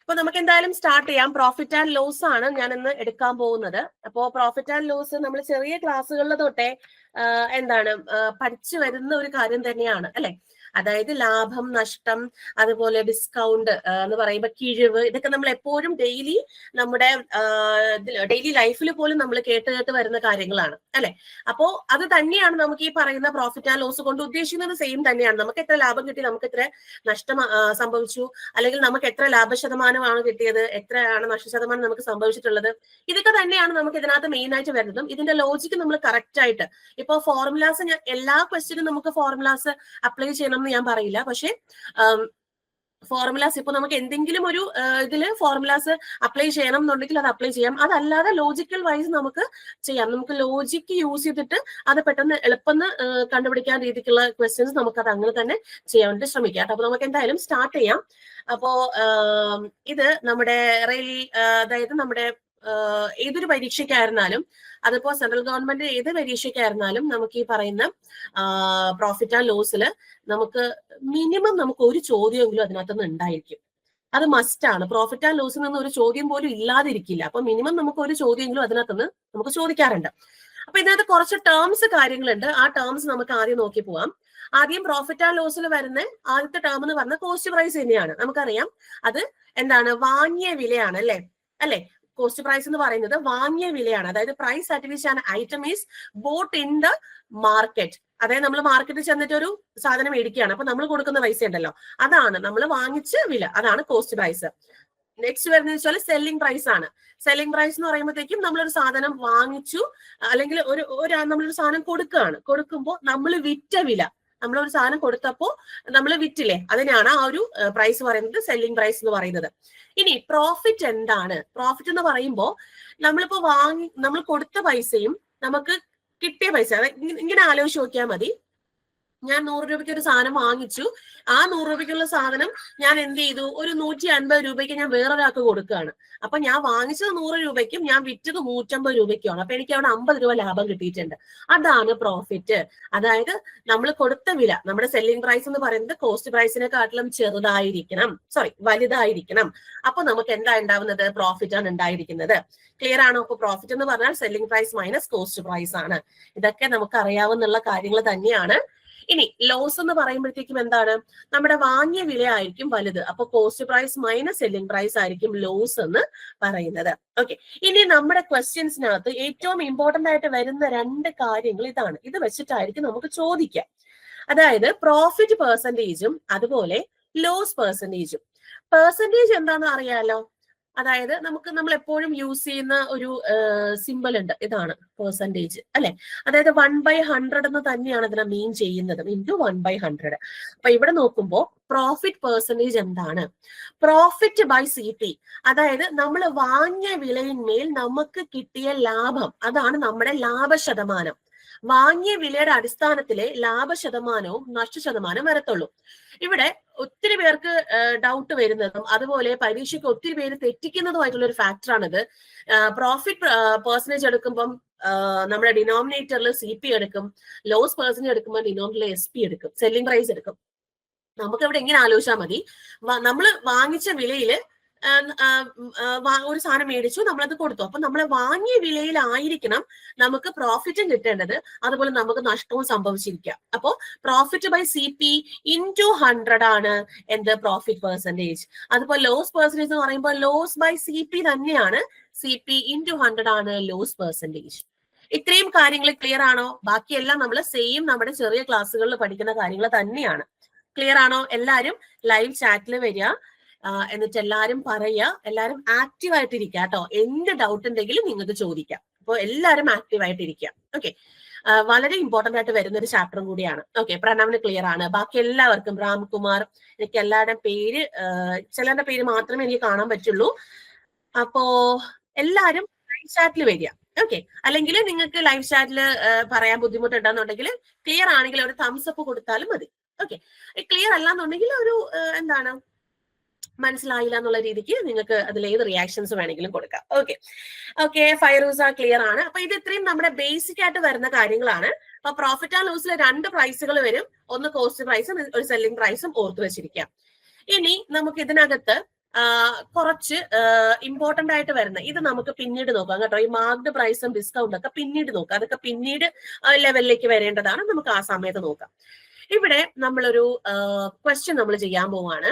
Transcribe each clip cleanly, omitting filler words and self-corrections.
അപ്പൊ നമുക്ക് എന്തായാലും സ്റ്റാർട്ട് ചെയ്യാം. പ്രോഫിറ്റ് ആൻഡ് ലോസ് ആണ് ഞാൻ ഇന്ന് എടുക്കാൻ പോകുന്നത്. അപ്പോ പ്രോഫിറ്റ് ആൻഡ് ലോസ് നമ്മൾ ചെറിയ ക്ലാസ്സുകളിൽ തൊട്ടേ എന്താണ് പഠിച്ചു വരുന്ന ഒരു കാര്യം തന്നെയാണ് അല്ലെ. അതായത് ലാഭം, നഷ്ടം, അതുപോലെ ഡിസ്കൗണ്ട് എന്ന് പറയുമ്പോൾ കിഴിവ്, ഇതൊക്കെ നമ്മൾ എപ്പോഴും ഡെയിലി നമ്മുടെ ഡെയിലി ലൈഫിൽ പോലും നമ്മൾ കേട്ട് വരുന്ന കാര്യങ്ങളാണ് അല്ലെ. അപ്പോ അത് തന്നെയാണ് നമുക്ക് ഈ പറയുന്ന പ്രോഫിറ്റ് ആൻഡ് ലോസ് കൊണ്ട് ഉദ്ദേശിക്കുന്നത്. സെയിം തന്നെയാണ്. നമുക്ക് എത്ര ലാഭം കിട്ടി, നമുക്ക് എത്ര നഷ്ടം സംഭവിച്ചു, അല്ലെങ്കിൽ നമുക്ക് എത്ര ലാഭശതമാനമാണ് കിട്ടിയത്, എത്രയാണ് നഷ്ടശതമാനം നമുക്ക് സംഭവിച്ചിട്ടുള്ളത്, ഇതൊക്കെ തന്നെയാണ് നമുക്ക് ഇതിനകത്ത് മെയിൻ ആയിട്ട് വരുന്നതും. ഇതിന്റെ ലോജിക്ക് നമ്മൾ കറക്റ്റ് ആയിട്ട് ഇപ്പൊ ഫോർമുലാസ്, ഞാൻ എല്ലാ ക്വസ്റ്റ്യനും നമുക്ക് ഫോർമുലാസ് അപ്ലൈ ചെയ്യണം എന്ന് ഞാൻ പറയില്ല. പക്ഷെ ഫോർമുലാസ് ഇപ്പൊ നമുക്ക് എന്തെങ്കിലും ഒരു ഇതില് ഫോർമുലാസ് അപ്ലൈ ചെയ്യണം എന്നുണ്ടെങ്കിൽ അത് അപ്ലൈ ചെയ്യാം. അതല്ലാതെ ലോജിക്കൽ വൈസ് നമുക്ക് ചെയ്യാം. നമുക്ക് ലോജിക്ക് യൂസ് ചെയ്തിട്ട് അത് പെട്ടെന്ന് എളുപ്പം കണ്ടുപിടിക്കാൻ രീതിക്കുള്ള ക്വസ്റ്റ്യൻസ് നമുക്ക് അത് അങ്ങനെ തന്നെ ചെയ്യാൻ വേണ്ടി ശ്രമിക്കാം. അപ്പൊ നമുക്ക് എന്തായാലും സ്റ്റാർട്ട് ചെയ്യാം. അപ്പോ ഇത് നമ്മുടെ അതായത് നമ്മുടെ ഏതൊരു പരീക്ഷയ്ക്കായിരുന്നാലും, അതിപ്പോ സെൻട്രൽ ഗവൺമെന്റ് ഏത് പരീക്ഷയ്ക്കായിരുന്നാലും നമുക്ക് ഈ പറയുന്ന പ്രോഫിറ്റ് ആൻഡ് ലോസിൽ നമുക്ക് മിനിമം നമുക്ക് ഒരു ചോദ്യമെങ്കിലും അതിനകത്തുനിന്ന് ഉണ്ടായിരിക്കും. അത് മസ്റ്റ് ആണ്. പ്രോഫിറ്റ് ആൻഡ് ലോസിൽ നിന്ന് ഒരു ചോദ്യം പോലും ഇല്ലാതിരിക്കില്ല. അപ്പൊ മിനിമം നമുക്ക് ഒരു ചോദ്യമെങ്കിലും അതിനകത്തുനിന്ന് നമുക്ക് ചോദിക്കാറുണ്ട്. അപ്പൊ ഇതിനകത്ത് കുറച്ച് ടേംസ് കാര്യങ്ങളുണ്ട്. ആ ടേംസ് നമുക്ക് ആദ്യം നോക്കി പോവാം. ആദ്യം പ്രോഫിറ്റ് ആൻഡ് ലോസിൽ വരുന്ന ആദ്യത്തെ ടേം എന്ന് പറഞ്ഞാൽ കോസ്റ്റ് പ്രൈസ് തന്നെയാണ്. നമുക്കറിയാം അത് എന്താണ്, വാങ്ങിയ വിലയാണ് അല്ലെ. കോസ്റ്റ് പ്രൈസ് എന്ന് പറയുന്നത് വാങ്ങിയ വിലയാണ്. അതായത് price at which an item is bought in the market. അതായത് നമ്മൾ മാർക്കറ്റിൽ ചെന്നിട്ട് ഒരു സാധനം മേടിക്കുകയാണ്. അപ്പൊ നമ്മൾ കൊടുക്കുന്ന പൈസ ഉണ്ടല്ലോ, അതാണ് നമ്മൾ വാങ്ങിച്ച വില, അതാണ് കോസ്റ്റ് പ്രൈസ്. നെക്സ്റ്റ് വരുന്നത് വെച്ചാൽ സെല്ലിംഗ് പ്രൈസ് ആണ്. സെല്ലിംഗ് പ്രൈസ് എന്ന് പറയുമ്പോഴത്തേക്കും നമ്മളൊരു സാധനം വാങ്ങിച്ചു, അല്ലെങ്കിൽ നമ്മളൊരു സാധനം കൊടുക്കുമ്പോൾ നമ്മൾ വിറ്റ വില, നമ്മളൊരു സാധനം കൊടുത്തപ്പോ നമ്മൾ വിറ്റില്ലേ, അതിനാണ് ആ ഒരു പ്രൈസ് പറയുന്നത് സെല്ലിംഗ് പ്രൈസ് എന്ന് പറയുന്നത്. ഇനി പ്രോഫിറ്റ് എന്താണ്? പ്രോഫിറ്റ് എന്ന് പറയുമ്പോൾ നമ്മളിപ്പോ നമ്മൾ കൊടുത്ത പൈസയും നമുക്ക് കിട്ടിയ പൈസ, ഇങ്ങനെ ആലോചിച്ച് നോക്കിയാൽ മതി. ഞാൻ 100 രൂപയ്ക്ക് ഒരു സാധനം വാങ്ങിച്ചു. ആ 100 രൂപയ്ക്കുള്ള സാധനം ഞാൻ എന്ത് ചെയ്തു, ഒരു 150 രൂപയ്ക്ക് ഞാൻ വേറൊരാൾക്ക് കൊടുക്കുകയാണ്. അപ്പൊ ഞാൻ വാങ്ങിച്ചത് 100 രൂപയ്ക്കും ഞാൻ വിറ്റത് 150 രൂപയ്ക്കുമാണ്. അപ്പൊ എനിക്ക് അവിടെ 50 രൂപ ലാഭം കിട്ടിയിട്ടുണ്ട്. അതാണ് പ്രോഫിറ്റ്. അതായത് നമ്മൾ കൊടുത്ത വില, നമ്മുടെ സെല്ലിംഗ് പ്രൈസ് എന്ന് പറയുന്നത് കോസ്റ്റ് പ്രൈസിനെക്കാട്ടിലും വലുതായിരിക്കണം. അപ്പൊ നമുക്ക് എന്താ ഉണ്ടാവുന്നത്? പ്രോഫിറ്റ് ആണ് ഉണ്ടായിരിക്കുന്നത്. ക്ലിയർ ആണോ? അപ്പൊ പ്രോഫിറ്റ് എന്ന് പറഞ്ഞാൽ selling price minus cost price ആണ്. ഇതൊക്കെ നമുക്ക് അറിയാവുന്ന കാര്യങ്ങൾ തന്നെയാണ്. ഇനി ലോസ് എന്ന് പറയുമ്പോഴത്തേക്കും എന്താണ്, നമ്മുടെ വാങ്ങിയ വില ആയിരിക്കും വലുത്. അപ്പൊ cost price minus selling price ആയിരിക്കും ലോസ് എന്ന് പറയുന്നത്. ഓക്കെ, ഇനി നമ്മുടെ ക്വസ്റ്റ്യൻസിനകത്ത് ഏറ്റവും ഇമ്പോർട്ടന്റ് ആയിട്ട് വരുന്ന രണ്ട് കാര്യങ്ങൾ ഇതാണ്. ഇത് വെച്ചിട്ടായിരിക്കും നമുക്ക് ചോദിക്കാം. അതായത് പ്രോഫിറ്റ് പെർസെന്റേജും അതുപോലെ ലോസ് പെർസെന്റേജും. പെർസെന്റേജ് എന്താണെന്ന് അറിയാലോ. അതായത് നമ്മൾ എപ്പോഴും യൂസ് ചെയ്യുന്ന ഒരു സിമ്പിൾ ഉണ്ട്, ഇതാണ് പെർസെന്റേജ് അല്ലെ. അതായത് 1/100 എന്ന് തന്നെയാണ് ഇതിനെ മീൻ ചെയ്യുന്നത്, ഇൻറ്റു 1/100. അപ്പൊ ഇവിടെ നോക്കുമ്പോൾ പ്രോഫിറ്റ് പെർസെന്റേജ് എന്താണ്? പ്രോഫിറ്റ് ബൈ CP, അതായത് നമ്മൾ വാങ്ങിയ വിലയിന്മേൽ നമുക്ക് കിട്ടിയ ലാഭം, അതാണ് നമ്മുടെ ലാഭശതമാനം. വാങ്ങിയ വിലയുടെ അടിസ്ഥാനത്തിലെ ലാഭശതമാനവും നഷ്ടശതമാനം വരത്തുള്ളൂ. ഇവിടെ ഒത്തിരി പേർക്ക് ഡൗട്ട് വരുന്നതും അതുപോലെ പരീക്ഷയ്ക്ക് ഒത്തിരി പേര് തെറ്റിക്കുന്നതുമായിട്ടുള്ള ഒരു ഫാക്ടറാണിത്. പ്രോഫിറ്റ് പെർസെന്റേജ് എടുക്കുമ്പം നമ്മുടെ ഡിനോമിനേറ്ററിൽ CP എടുക്കും, ലോസ് പെർസെന്റേജ് എടുക്കുമ്പോൾ ഡിനോമിനേറ്ററിൽ SP എടുക്കും, സെല്ലിംഗ് പ്രൈസ് എടുക്കും. നമുക്ക് ഇവിടെ എങ്ങനെ ആലോചിച്ചാൽ മതി, നമ്മൾ വാങ്ങിച്ച വിലയില് ഒരു സാധനം മേടിച്ചു, നമ്മളത് കൊടുത്തു. അപ്പൊ നമ്മൾ വാങ്ങിയ വിലയിലായിരിക്കണം നമുക്ക് പ്രോഫിറ്റും കിട്ടേണ്ടത്, അതുപോലെ നമുക്ക് നഷ്ടവും സംഭവിച്ചിരിക്കുക. അപ്പോ പ്രോഫിറ്റ് ബൈ CP ഇൻറ്റു 100 ആണ് എന്ത്, പ്രോഫിറ്റ് പെർസെന്റേജ്. അതുപോലെ ലോസ് പെർസെന്റേജ് എന്ന് പറയുമ്പോൾ ലോസ് ബൈ CP തന്നെയാണ്, CP ഇൻറ്റു 100 ആണ് ലോസ് പെർസെന്റേജ്. ഇത്രയും കാര്യങ്ങൾ ക്ലിയർ ആണോ? ബാക്കിയെല്ലാം നമ്മൾ സെയിം നമ്മുടെ ചെറിയ ക്ലാസ്സുകളിൽ പഠിക്കുന്ന കാര്യങ്ങൾ തന്നെയാണ്. ക്ലിയർ ആണോ? എല്ലാവരും ലൈവ് ചാറ്റിൽ വരിക, എന്നിട്ട് എല്ലാരും പറയുക, എല്ലാരും ആക്റ്റീവ് ആയിട്ടിരിക്കുക കേട്ടോ. എന്ത് ഡൗട്ട് ഉണ്ടെങ്കിലും നിങ്ങൾക്ക് ചോദിക്കാം. അപ്പോൾ എല്ലാവരും ആക്റ്റീവ് ആയിട്ടിരിക്കുക. ഓക്കെ, വളരെ ഇമ്പോർട്ടന്റ് ആയിട്ട് വരുന്ന ഒരു ചാപ്റ്ററും കൂടിയാണ്. ഓക്കെ, പ്രണവിന് ക്ലിയർ ആണ്. ബാക്കി എല്ലാവർക്കും, രാംകുമാർ, എനിക്ക് എല്ലാവരുടെയും പേര്, ചിലരുടെ പേര് മാത്രമേ എനിക്ക് കാണാൻ പറ്റുള്ളൂ. അപ്പോ എല്ലാരും ലൈവ് ചാറ്റിൽ വരിക. ഓക്കെ, അല്ലെങ്കിൽ നിങ്ങൾക്ക് ലൈവ് ചാറ്റിൽ പറയാൻ ബുദ്ധിമുട്ടുണ്ടെന്നുണ്ടെങ്കിൽ ക്ലിയർ ആണെങ്കിൽ ഒരു തംസ് അപ്പ് കൊടുത്താലും മതി. ഓക്കെ, ക്ലിയർ അല്ലാന്നുണ്ടെങ്കിൽ ഒരു എന്താണ്, മനസ്സിലായില്ല എന്നുള്ള രീതിക്ക് നിങ്ങൾക്ക് അതിൽ ഏത് റിയാക്ഷൻസ് വേണമെങ്കിലും കൊടുക്കാം. ഓക്കെ, ഫൈറൂസ ക്ലിയർ ആണ്. അപ്പൊ ഇത് ഇത്രയും നമ്മുടെ ബേസിക് ആയിട്ട് വരുന്ന കാര്യങ്ങളാണ്. അപ്പൊ പ്രോഫിറ്റ് ആൻഡ് ലോസിൽ 2 പ്രൈസുകൾ വരും, ഒന്ന് കോസ്റ്റ് പ്രൈസും ഒരു സെല്ലിംഗ് പ്രൈസും ഓർത്ത് വെച്ചിരിക്കാം. ഇനി നമുക്ക് ഇതിനകത്ത് കുറച്ച് ഇമ്പോർട്ടന്റ് ആയിട്ട് വരുന്ന ഇത് നമുക്ക് പിന്നീട് നോക്കാം കേട്ടോ. ഈ മാർക്ക്ഡ് പ്രൈസും ഡിസ്കൗണ്ട് ഒക്കെ പിന്നീട് നോക്കാം. അതൊക്കെ പിന്നീട് ലെവലിലേക്ക് വരേണ്ടതാണ്. നമുക്ക് ആ സമയത്ത് നോക്കാം. ഇവിടെ നമ്മളൊരു ക്വസ്റ്റ്യൻ നമ്മൾ ചെയ്യാൻ പോവാണ്.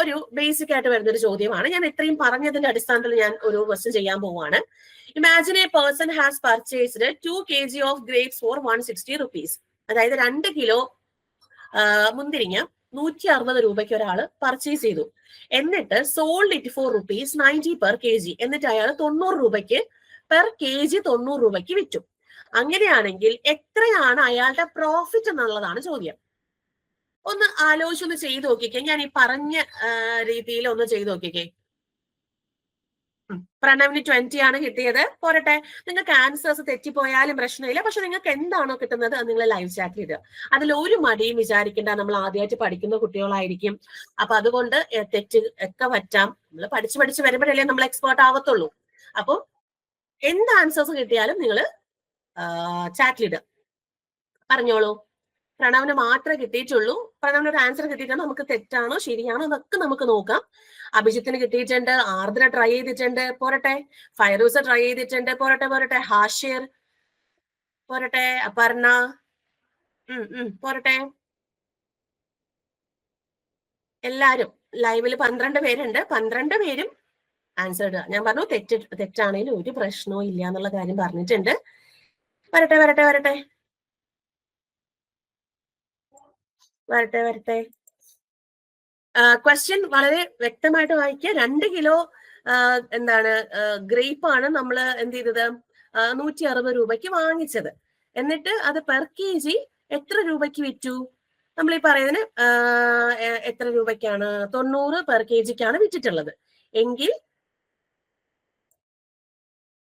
ഒരു ബേസിക് ആയിട്ട് വരുന്ന ഒരു ചോദ്യമാണ്. ഞാൻ ഇത്രയും പറഞ്ഞതിന്റെ അടിസ്ഥാനത്തിൽ ഞാൻ ഒരു ക്വസ്റ്റ്യൻ ചെയ്യാൻ പോവാണ്. Imagine a person has purchased 2 kg of grapes for 160 rupees. അതായത് 2 കിലോ മുന്തിരിങ്ങ 160 രൂപയ്ക്ക് ഒരാൾ പർച്ചേസ് ചെയ്തു. എന്നിട്ട് sold it for ₹90 per kg. എന്നിട്ട് അയാൾ 90 രൂപയ്ക്ക് പെർ kg 90 രൂപയ്ക്ക് വിറ്റു. അങ്ങനെയാണെങ്കിൽ എത്രയാണ് അയാളുടെ പ്രോഫിറ്റ് എന്നുള്ളതാണ് ചോദ്യം. ഒന്ന് ആലോചിച്ചൊന്ന് ചെയ്തു നോക്കിക്കേ. ഞാൻ ഈ പറഞ്ഞ രീതിയിൽ ഒന്ന് ചെയ്തു നോക്കിക്കേ. പ്രണവിന് 20 ആണ് കിട്ടിയത്. പോരട്ടെ, നിങ്ങൾക്ക് ആൻസേഴ്സ് തെറ്റിപ്പോയാലും പ്രശ്നമില്ല. പക്ഷെ നിങ്ങൾക്ക് എന്താണോ കിട്ടുന്നത് അത് നിങ്ങൾ ലൈവ് ചാറ്റ് ചെയ്ത്. അതിൽ ഒരു മടിയും വിചാരിക്കേണ്ട. നമ്മൾ ആദ്യമായിട്ട് പഠിക്കുന്ന കുട്ടികളായിരിക്കും. അപ്പൊ അതുകൊണ്ട് തെറ്റ് ഒക്കെ പറ്റാം. നമ്മൾ പഠിച്ച് വരുമ്പോഴല്ലേ നമ്മൾ എക്സ്പേർട്ട് ആവത്തുള്ളൂ. അപ്പൊ എന്ത് ആൻസേഴ്സ് കിട്ടിയാലും നിങ്ങൾ ചാറ്റിലിടുക. പറഞ്ഞോളൂ. പ്രണവിന് മാത്രമേ കിട്ടിയിട്ടുള്ളൂ. പ്രണവിന് ഒരു ആൻസർ കിട്ടിയിട്ടുണ്ട്. നമുക്ക് തെറ്റാണോ ശരിയാണോ എന്നൊക്കെ നമുക്ക് നോക്കാം. അഭിജിത്തിന് കിട്ടിയിട്ടുണ്ട്. ആർദ്ര ട്രൈ ചെയ്തിട്ടുണ്ട്. പോരട്ടെ. ഫൈറൂസ ട്രൈ ചെയ്തിട്ടുണ്ട്. പോരട്ടെ. ഹാഷിർ പോരട്ടെ. അപർണ പോരട്ടെ. എല്ലാരും ലൈവില് 12 പേരുണ്ട്. 12 പേരും ആൻസർ ഇടുക. ഞാൻ പറഞ്ഞു തെറ്റാണെങ്കിലും ഒരു പ്രശ്നവും ഇല്ല എന്നുള്ള കാര്യം പറഞ്ഞിട്ടുണ്ട്. വരട്ടെ. ക്വസ്റ്റ്യൻ വളരെ വ്യക്തമായിട്ട് വായിക്കുക. 2 കിലോ ഗ്രേപ്പ് ആണ് നമ്മൾ എന്ത് ചെയ്തത് 160 രൂപയ്ക്ക് വാങ്ങിച്ചത്. എന്നിട്ട് അത് പെർ kg എത്ര രൂപയ്ക്ക് വിറ്റു? നമ്മൾ ഈ പറയുന്നതിന് എത്ര രൂപയ്ക്കാണ്? 90 പെർ kgക്കാണ് വിറ്റിട്ടുള്ളത്. എങ്കിൽ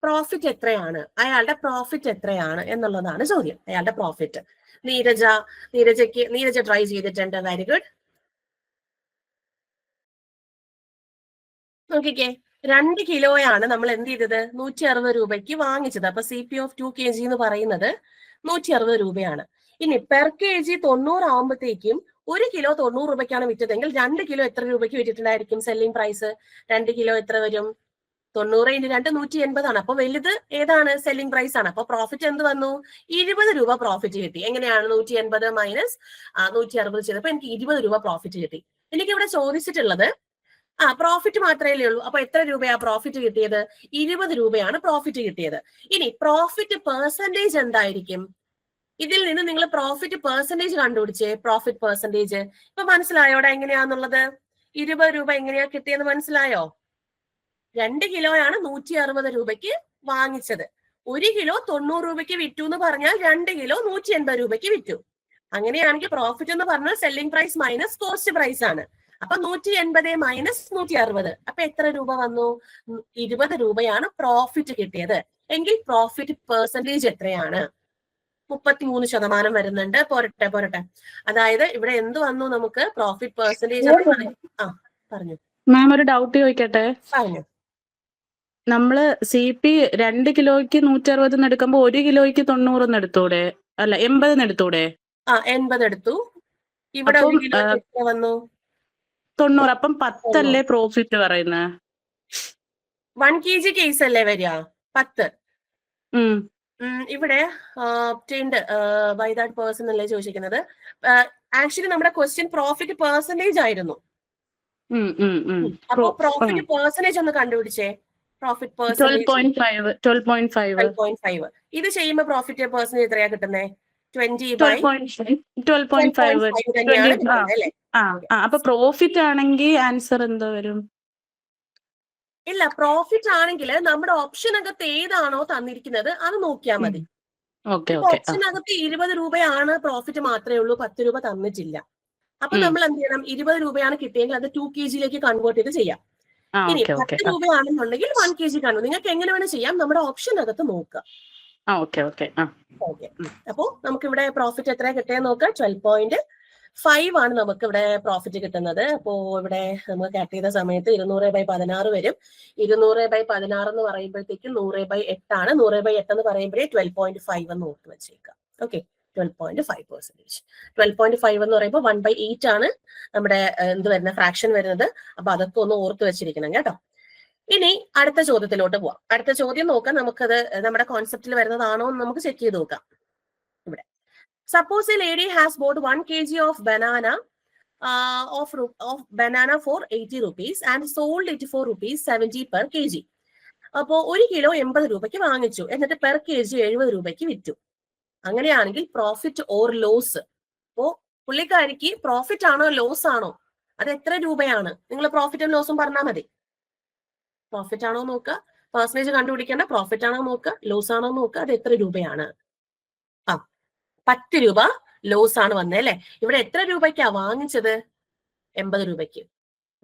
പ്രോഫിറ്റ് എത്രയാണ്? അയാളുടെ പ്രോഫിറ്റ് എത്രയാണ് എന്നുള്ളതാണ് ചോദ്യം. അയാളുടെ പ്രോഫിറ്റ്. നീരജ ട്രൈ ചെയ്തിട്ടുണ്ട്. Very good. നോക്കിക്കേ, 2 കിലോയാണ് നമ്മൾ എന്ത് ചെയ്തത് 160 രൂപയ്ക്ക് വാങ്ങിച്ചത്. അപ്പൊ CP ഓഫ് 2 kg എന്ന് പറയുന്നത് 160 രൂപയാണ്. ഇനി പെർ kg 90 ആവുമ്പോഴത്തേക്കും 1 കിലോ 90 രൂപയ്ക്കാണ് വിറ്റതെങ്കിൽ 2 കിലോ എത്ര രൂപയ്ക്ക് വിറ്റിട്ടുണ്ടായിരിക്കും? സെല്ലിംഗ് പ്രൈസ് 2 കിലോ എത്ര വരും? 90 × 2 180 ആണ്. അപ്പൊ വലുത് ഏതാണ്? സെല്ലിംഗ് പ്രൈസ് ആണ്. അപ്പൊ പ്രോഫിറ്റ് എന്ത് വന്നു? 20 രൂപ പ്രോഫിറ്റ് കിട്ടി. എങ്ങനെയാണ്? 180 മൈനസ് 160 ചെയ്തപ്പോ എനിക്ക് 20 രൂപ പ്രോഫിറ്റ് കിട്ടി. എനിക്ക് ഇവിടെ ചോദിച്ചിട്ടുള്ളത് പ്രോഫിറ്റ് മാത്രമേ ഉള്ളൂ. അപ്പൊ എത്ര രൂപയാ പ്രോഫിറ്റ് കിട്ടിയത്? 20 രൂപയാണ് പ്രോഫിറ്റ് കിട്ടിയത്. ഇനി പ്രോഫിറ്റ് പെർസെന്റേജ് എന്തായിരിക്കും? ഇതിൽ നിന്ന് നിങ്ങൾ പ്രോഫിറ്റ് പെർസെന്റേജ് കണ്ടുപിടിച്ചേ. പ്രോഫിറ്റ് പെർസെന്റേജ് ഇപ്പൊ മനസ്സിലായോടെ എങ്ങനെയാന്നുള്ളത്? 20 രൂപ എങ്ങനെയാ കിട്ടിയെന്ന് മനസ്സിലായോ? 2 കിലോയാണ് 160 രൂപയ്ക്ക് വാങ്ങിച്ചത്. 1 കിലോ 90 രൂപയ്ക്ക് വിറ്റു എന്ന് പറഞ്ഞാൽ 2 കിലോ 180 രൂപയ്ക്ക് വിറ്റു. അങ്ങനെയാണെങ്കിൽ പ്രോഫിറ്റ് എന്ന് പറഞ്ഞാൽ selling price minus cost price ആണ്. അപ്പൊ 180 മൈനസ് 160. അപ്പൊ എത്ര രൂപ വന്നു? 20 രൂപയാണ് പ്രോഫിറ്റ് കിട്ടിയത്. എങ്കിൽ പ്രോഫിറ്റ് പെർസെന്റേജ് എത്രയാണ്? 33% വരുന്നുണ്ട്. പോരട്ടെ. അതായത് ഇവിടെ എന്ത് വന്നു? നമുക്ക് പ്രോഫിറ്റ് പെർസെന്റേജ് പറഞ്ഞു. മാം ഒരു ഡൗട്ട് ചോദിക്കട്ടെ? പറഞ്ഞു. നമ്മള് CP 2 കിലോയ്ക്ക് 160 എടുക്കുമ്പോ 1 കിലോയ്ക്ക് 90 എടുത്തൂടെ? അല്ല 80 എടുത്തൂടെ? 80 എടുത്തു. ഇവിടെ 1 കിലോ എത്ര വന്നു? 90. അപ്പം 10 അല്ലേ പ്രോഫിറ്റ് പറയുന്നത്? 1 kg കേസ് അല്ലേ വരിക? 10. ഇവിടെ ബൈ ദാറ്റ് പേഴ്സൺ അല്ലേ ചോദിച്ചിരിക്കുന്നത്. ആക്ച്വലി നമ്മുടെ ക്വസ്റ്റ്യൻ പ്രോഫിറ്റ് പെർസെന്റേജ് ആയിരുന്നു. അപ്പൊ പ്രോഫിറ്റ് പെർസെന്റേജ് ഒന്ന് കണ്ടുപിടിച്ചേ. Profit percentage 12.5. ഇത് ചെയ്യുമ്പോ പ്രോഫിറ്റ് പെർസെന്റേജ് എത്രയാ കിട്ടുന്നത്? 12.5 അല്ലേ? അപ്പൊ പ്രോഫിറ്റ് ആണെങ്കിൽ ആൻസർ എന്തോ വരും? ഇല്ല, പ്രോഫിറ്റ് ആണെങ്കിൽ നമ്മുടെ ഓപ്ഷനകത്ത് ഏതാണോ തന്നിരിക്കുന്നത് അത് നോക്കിയാൽ മതി. ഓപ്ഷനകത്ത് 20 രൂപയാണ് പ്രോഫിറ്റ് മാത്രമേ ഉള്ളൂ. 10 രൂപ തന്നിട്ടില്ല. അപ്പൊ നമ്മൾ എന്ത് ചെയ്യണം? 20 രൂപയാണ് കിട്ടിയെങ്കിൽ അത് 2 kg കൺവേർട്ട് ചെയ്ത് ചെയ്യാം. ഇനി 10 രൂപയാണെന്നുണ്ടെങ്കിൽ 1 kg കൺവേർട്ട്. നിങ്ങൾക്ക് എങ്ങനെ വേണം ചെയ്യാം. നമ്മുടെ ഓപ്ഷനകത്ത് നോക്കുക. അപ്പോ നമുക്ക് ഇവിടെ പ്രോഫിറ്റ് എത്ര കിട്ടിയെന്ന് നോക്കാം. 12.5 ആണ് നമുക്ക് ഇവിടെ പ്രോഫിറ്റ് കിട്ടുന്നത്. അപ്പോ ഇവിടെ നമ്മൾ കാറ്റ് ചെയ്ത സമയത്ത് 200/16 വരും. 200/16 എന്ന് പറയുമ്പോഴത്തേക്കും 100/8 ആണ്. 100/8 എന്ന് പറയുമ്പോഴേ 12.5 എന്ന് ഓർത്ത് വെച്ചേക്കാം. ഓക്കെ, 12.5%. 12.5 എന്ന് പറയുമ്പോൾ 1/8 ആണ് നമ്മുടെ എന്ത് വരുന്ന ഫ്രാക്ഷൻ വരുന്നത്. അപ്പൊ അതൊക്കെ ഒന്ന് ഓർത്ത് വെച്ചിരിക്കണം കേട്ടോ. ഇനി അടുത്ത ചോദ്യത്തിലോട്ട് പോവാം. അടുത്ത ചോദ്യം നോക്കാം, നമുക്കത് നമ്മുടെ കോൺസെപ്റ്റിൽ വരുന്നതാണോ എന്ന് നമുക്ക് ചെക്ക് ചെയ്ത് നോക്കാം. ഇവിടെ suppose A lady has bought 1 kg of banana of banana for 80 rupees and sold it for rupees 70 per kg. അപ്പോ 1 കിലോ 80 രൂപയ്ക്ക് വാങ്ങിച്ചു, എന്നിട്ട് പെർ kg 70 രൂപയ്ക്ക് വിറ്റു. അങ്ങനെയാണെങ്കിൽ പ്രോഫിറ്റ് ഓർ ലോസ്, അപ്പോ പുള്ളിക്കാരിക്ക് പ്രോഫിറ്റ് ആണോ ലോസ് ആണോ, അത് എത്ര രൂപയാണ്? നിങ്ങൾ പ്രോഫിറ്റും ലോസും പറഞ്ഞാൽ മതി. പ്രോഫിറ്റ് ആണോ നോക്കുക, പെർസെന്റേജ് കണ്ടുപിടിക്കേണ്ട, പ്രോഫിറ്റ് ആണോ നോക്കുക, ലോസ് ആണോ നോക്കുക, അത് എത്ര രൂപയാണ്? 10 രൂപ ലോസ് ആണ് വന്നേ അല്ലെ. ഇവിടെ എത്ര രൂപയ്ക്കാ വാങ്ങിച്ചത്? 80 രൂപയ്ക്ക്.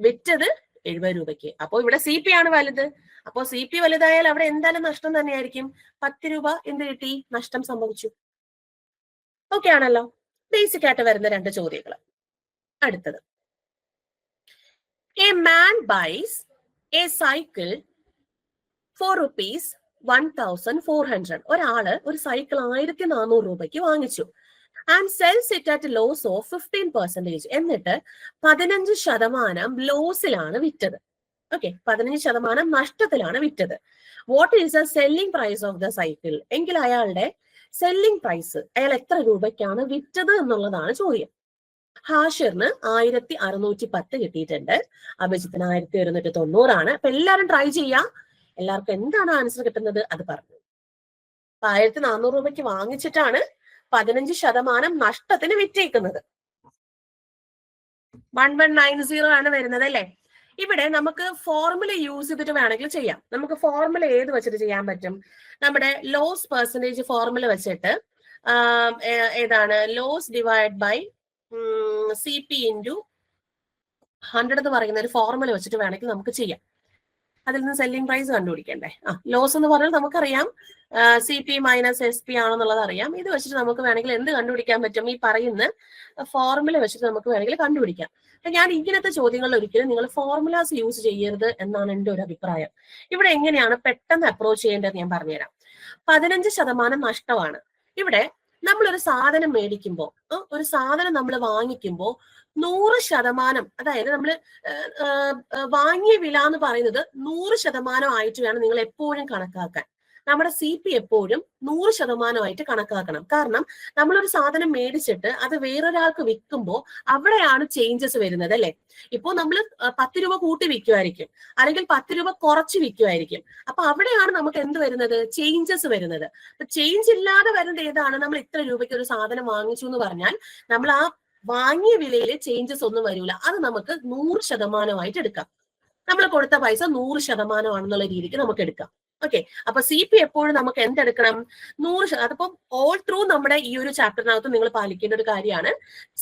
വിറ്റത് 70 രൂപയ്ക്ക്. അപ്പൊ ഇവിടെ CP ആണ് വലുത്. അപ്പോ CP വലുതായാൽ അവിടെ എന്തായാലും നഷ്ടം തന്നെയായിരിക്കും. 10 രൂപ എന്ത് കിട്ടി? നഷ്ടം സംഭവിച്ചു. ഓക്കെ ആണല്ലോ. ബേസിക് ആയിട്ട് വരുന്ന 2 ചോദ്യങ്ങൾ. അടുത്തത്, a man buys a cycle for rupees 1400. ഒരാള് ഒരു സൈക്കിൾ 1400 രൂപയ്ക്ക് വാങ്ങിച്ചു. And sells it at loss of 15%. എന്നിട്ട് 15% ലോസിലാണ് വിറ്റത്. ഓക്കെ, 15% നഷ്ടത്തിലാണ് വിറ്റത്. What is the selling price of the cycle? എങ്കിൽ അയാളുടെ സെല്ലിംഗ് പ്രൈസ്, അയാൾ എത്ര രൂപയ്ക്കാണ് വിറ്റത് എന്നുള്ളതാണ് ചോദ്യം. ഹാഷിറിന് 1610 കിട്ടിയിട്ടുണ്ട്, അഭിജിത്തിന് 1190 ആണ്. അപ്പൊ എല്ലാരും ട്രൈ ചെയ്യാം. എല്ലാവർക്കും എന്താണ് ആൻസർ കിട്ടുന്നത് അത് പറഞ്ഞു. 1400 രൂപയ്ക്ക് വാങ്ങിച്ചിട്ടാണ് 15% നഷ്ടത്തിന് വിറ്റേക്കുന്നത്. 1190 ആണ് വരുന്നത് അല്ലെ. ഇവിടെ നമുക്ക് ഫോർമുല യൂസ് ചെയ്തിട്ട് വേണമെങ്കിൽ ചെയ്യാം. നമുക്ക് ഫോർമുല ഏത് വെച്ചിട്ട് ചെയ്യാൻ പറ്റും? നമ്മുടെ ലോസ് പെർസെന്റേജ് ഫോർമുല വെച്ചിട്ട് ഏതാണ്? Loss divide by CP into 100 എന്ന് പറയുന്ന ഒരു ഫോർമുല വെച്ചിട്ട് വേണമെങ്കിൽ നമുക്ക് ചെയ്യാം. അതിൽ നിന്ന് സെല്ലിംഗ് പ്രൈസ് കണ്ടുപിടിക്കണ്ടേ? ലോസ് എന്ന് പറഞ്ഞാൽ നമുക്കറിയാം CP മൈനസ് SP ആണെന്നുള്ളത് അറിയാം. ഇത് വെച്ചിട്ട് നമുക്ക് വേണമെങ്കിൽ എന്ത് കണ്ടുപിടിക്കാൻ പറ്റും? ഈ പറയുന്ന ഫോർമുല വെച്ചിട്ട് നമുക്ക് വേണമെങ്കിൽ കണ്ടുപിടിക്കാം. ഞാൻ ഇങ്ങനത്തെ ചോദ്യങ്ങളിൽ ഒരിക്കലും നിങ്ങൾ ഫോർമുലാസ് യൂസ് ചെയ്യരുത് എന്നാണ് എൻ്റെ ഒരു അഭിപ്രായം. ഇവിടെ എങ്ങനെയാണ് പെട്ടെന്ന് അപ്രോച്ച് ചെയ്യേണ്ടത് ഞാൻ പറഞ്ഞുതരാം. 15% നഷ്ടമാണ്. ഇവിടെ നമ്മളൊരു സാധനം മേടിക്കുമ്പോൾ, ഒരു സാധനം നമ്മൾ വാങ്ങിക്കുമ്പോൾ 100%, അതായത് നമ്മൾ വാങ്ങിയ വില എന്ന് പറയുന്നത് 100% ആയിട്ട് വേണം നിങ്ങൾ എപ്പോഴും കണക്കാക്കാൻ. നമ്മുടെ CP എപ്പോഴും 100% കണക്കാക്കണം. കാരണം നമ്മളൊരു സാധനം മേടിച്ചിട്ട് അത് വേറൊരാൾക്ക് വിൽക്കുമ്പോൾ അവിടെയാണ് ചേഞ്ചസ് വരുന്നത് അല്ലെ. ഇപ്പോൾ നമ്മൾ 10 രൂപ കൂട്ടി വിൽക്കുമായിരിക്കും, അല്ലെങ്കിൽ 10 രൂപ കുറച്ച് വിൽക്കുമായിരിക്കും. അപ്പൊ അവിടെയാണ് നമുക്ക് എന്ത് വരുന്നത്? ചേഞ്ചസ് വരുന്നത്. അപ്പൊ ചേഞ്ച് ഇല്ലാതെ വരുന്നത് ഏതാണ്? നമ്മൾ ഇത്ര രൂപയ്ക്ക് ഒരു സാധനം വാങ്ങിച്ചു എന്ന് പറഞ്ഞാൽ നമ്മൾ ആ വാങ്ങിയ വിലയിൽ ചേഞ്ചസ് ഒന്നും വരില്ല. അത് നമുക്ക് 100% എടുക്കാം. നമ്മൾ കൊടുത്ത പൈസ 100% ആണെന്നുള്ള രീതിക്ക് നമുക്ക് എടുക്കാം. ഓക്കെ, അപ്പൊ CP എപ്പോഴും നമുക്ക് എന്തെടുക്കണം? 100%. അതിപ്പം ഓൾ ത്രൂ നമ്മുടെ ഈ ഒരു ചാപ്റ്ററിനകത്ത് നിങ്ങൾ പാലിക്കേണ്ട ഒരു കാര്യമാണ്.